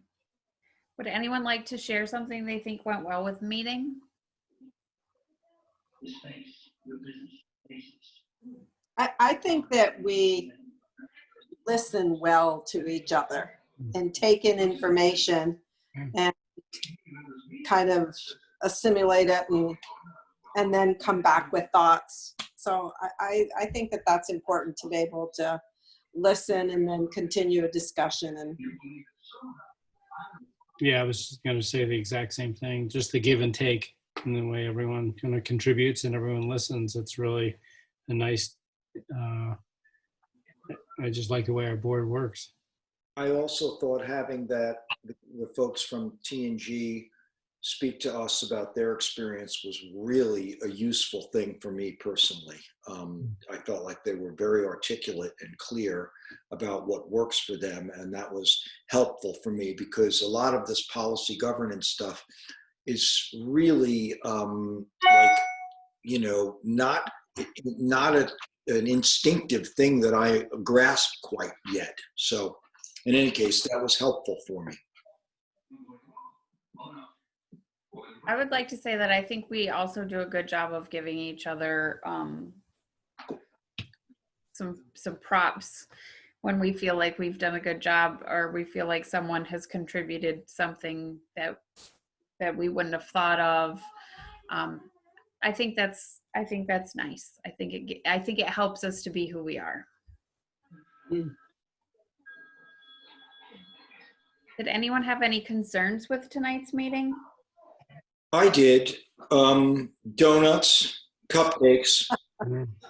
Would anyone like to share something they think went well with the meeting? I think that we listen well to each other and take in information and kind of assimilate it and then come back with thoughts. So I think that that's important, to be able to listen and then continue a discussion. And Yeah, I was just going to say the exact same thing, just the give and take in the way everyone kind of contributes and everyone listens. It's really a nice, I just like the way our board works. I also thought having the folks from T&G speak to us about their experience was really a useful thing for me personally. I felt like they were very articulate and clear about what works for them, and that was helpful for me because a lot of this policy governance stuff is really not an instinctive thing that I grasp quite yet. So in any case, that was helpful for me. I would like to say that I think we also do a good job of giving each other some props when we feel like we've done a good job or we feel like someone has contributed something that we wouldn't have thought of. I think that's nice. I think it helps us to be who we are. Did anyone have any concerns with tonight's meeting? I did. Donuts, cupcakes,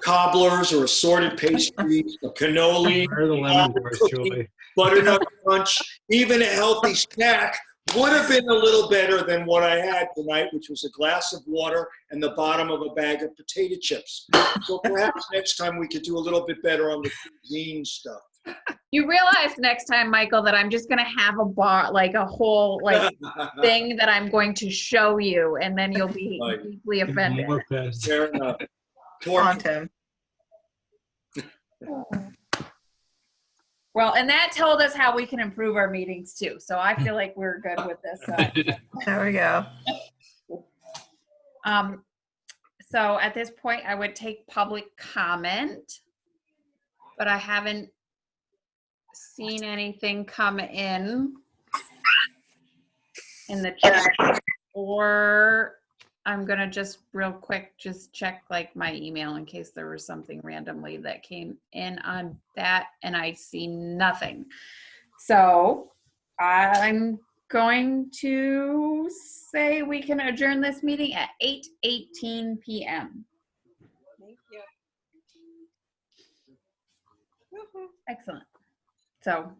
cobblers or assorted pastries, a cannoli, Where are the lemon bars, Julie? butternut crunch, even a healthy snack would have been a little better than what I had tonight, which was a glass of water and the bottom of a bag of potato chips. So perhaps next time we could do a little bit better on the cuisine stuff. You realize next time, Michael, that I'm just gonna have a bar, like a whole thing that I'm going to show you, and then you'll be Right. deeply offended. More pets. Fair enough. On Tim. Well, and that told us how we can improve our meetings too. So I feel like we're good with this. There we go. So at this point, I would take public comment, but I haven't seen anything come in the chat, or I'm gonna just real quick just check like my email in case there was something randomly that came in on that, and I see nothing. So I'm going to say we can adjourn this meeting at 8:18 p.m. Thank you. Excellent. So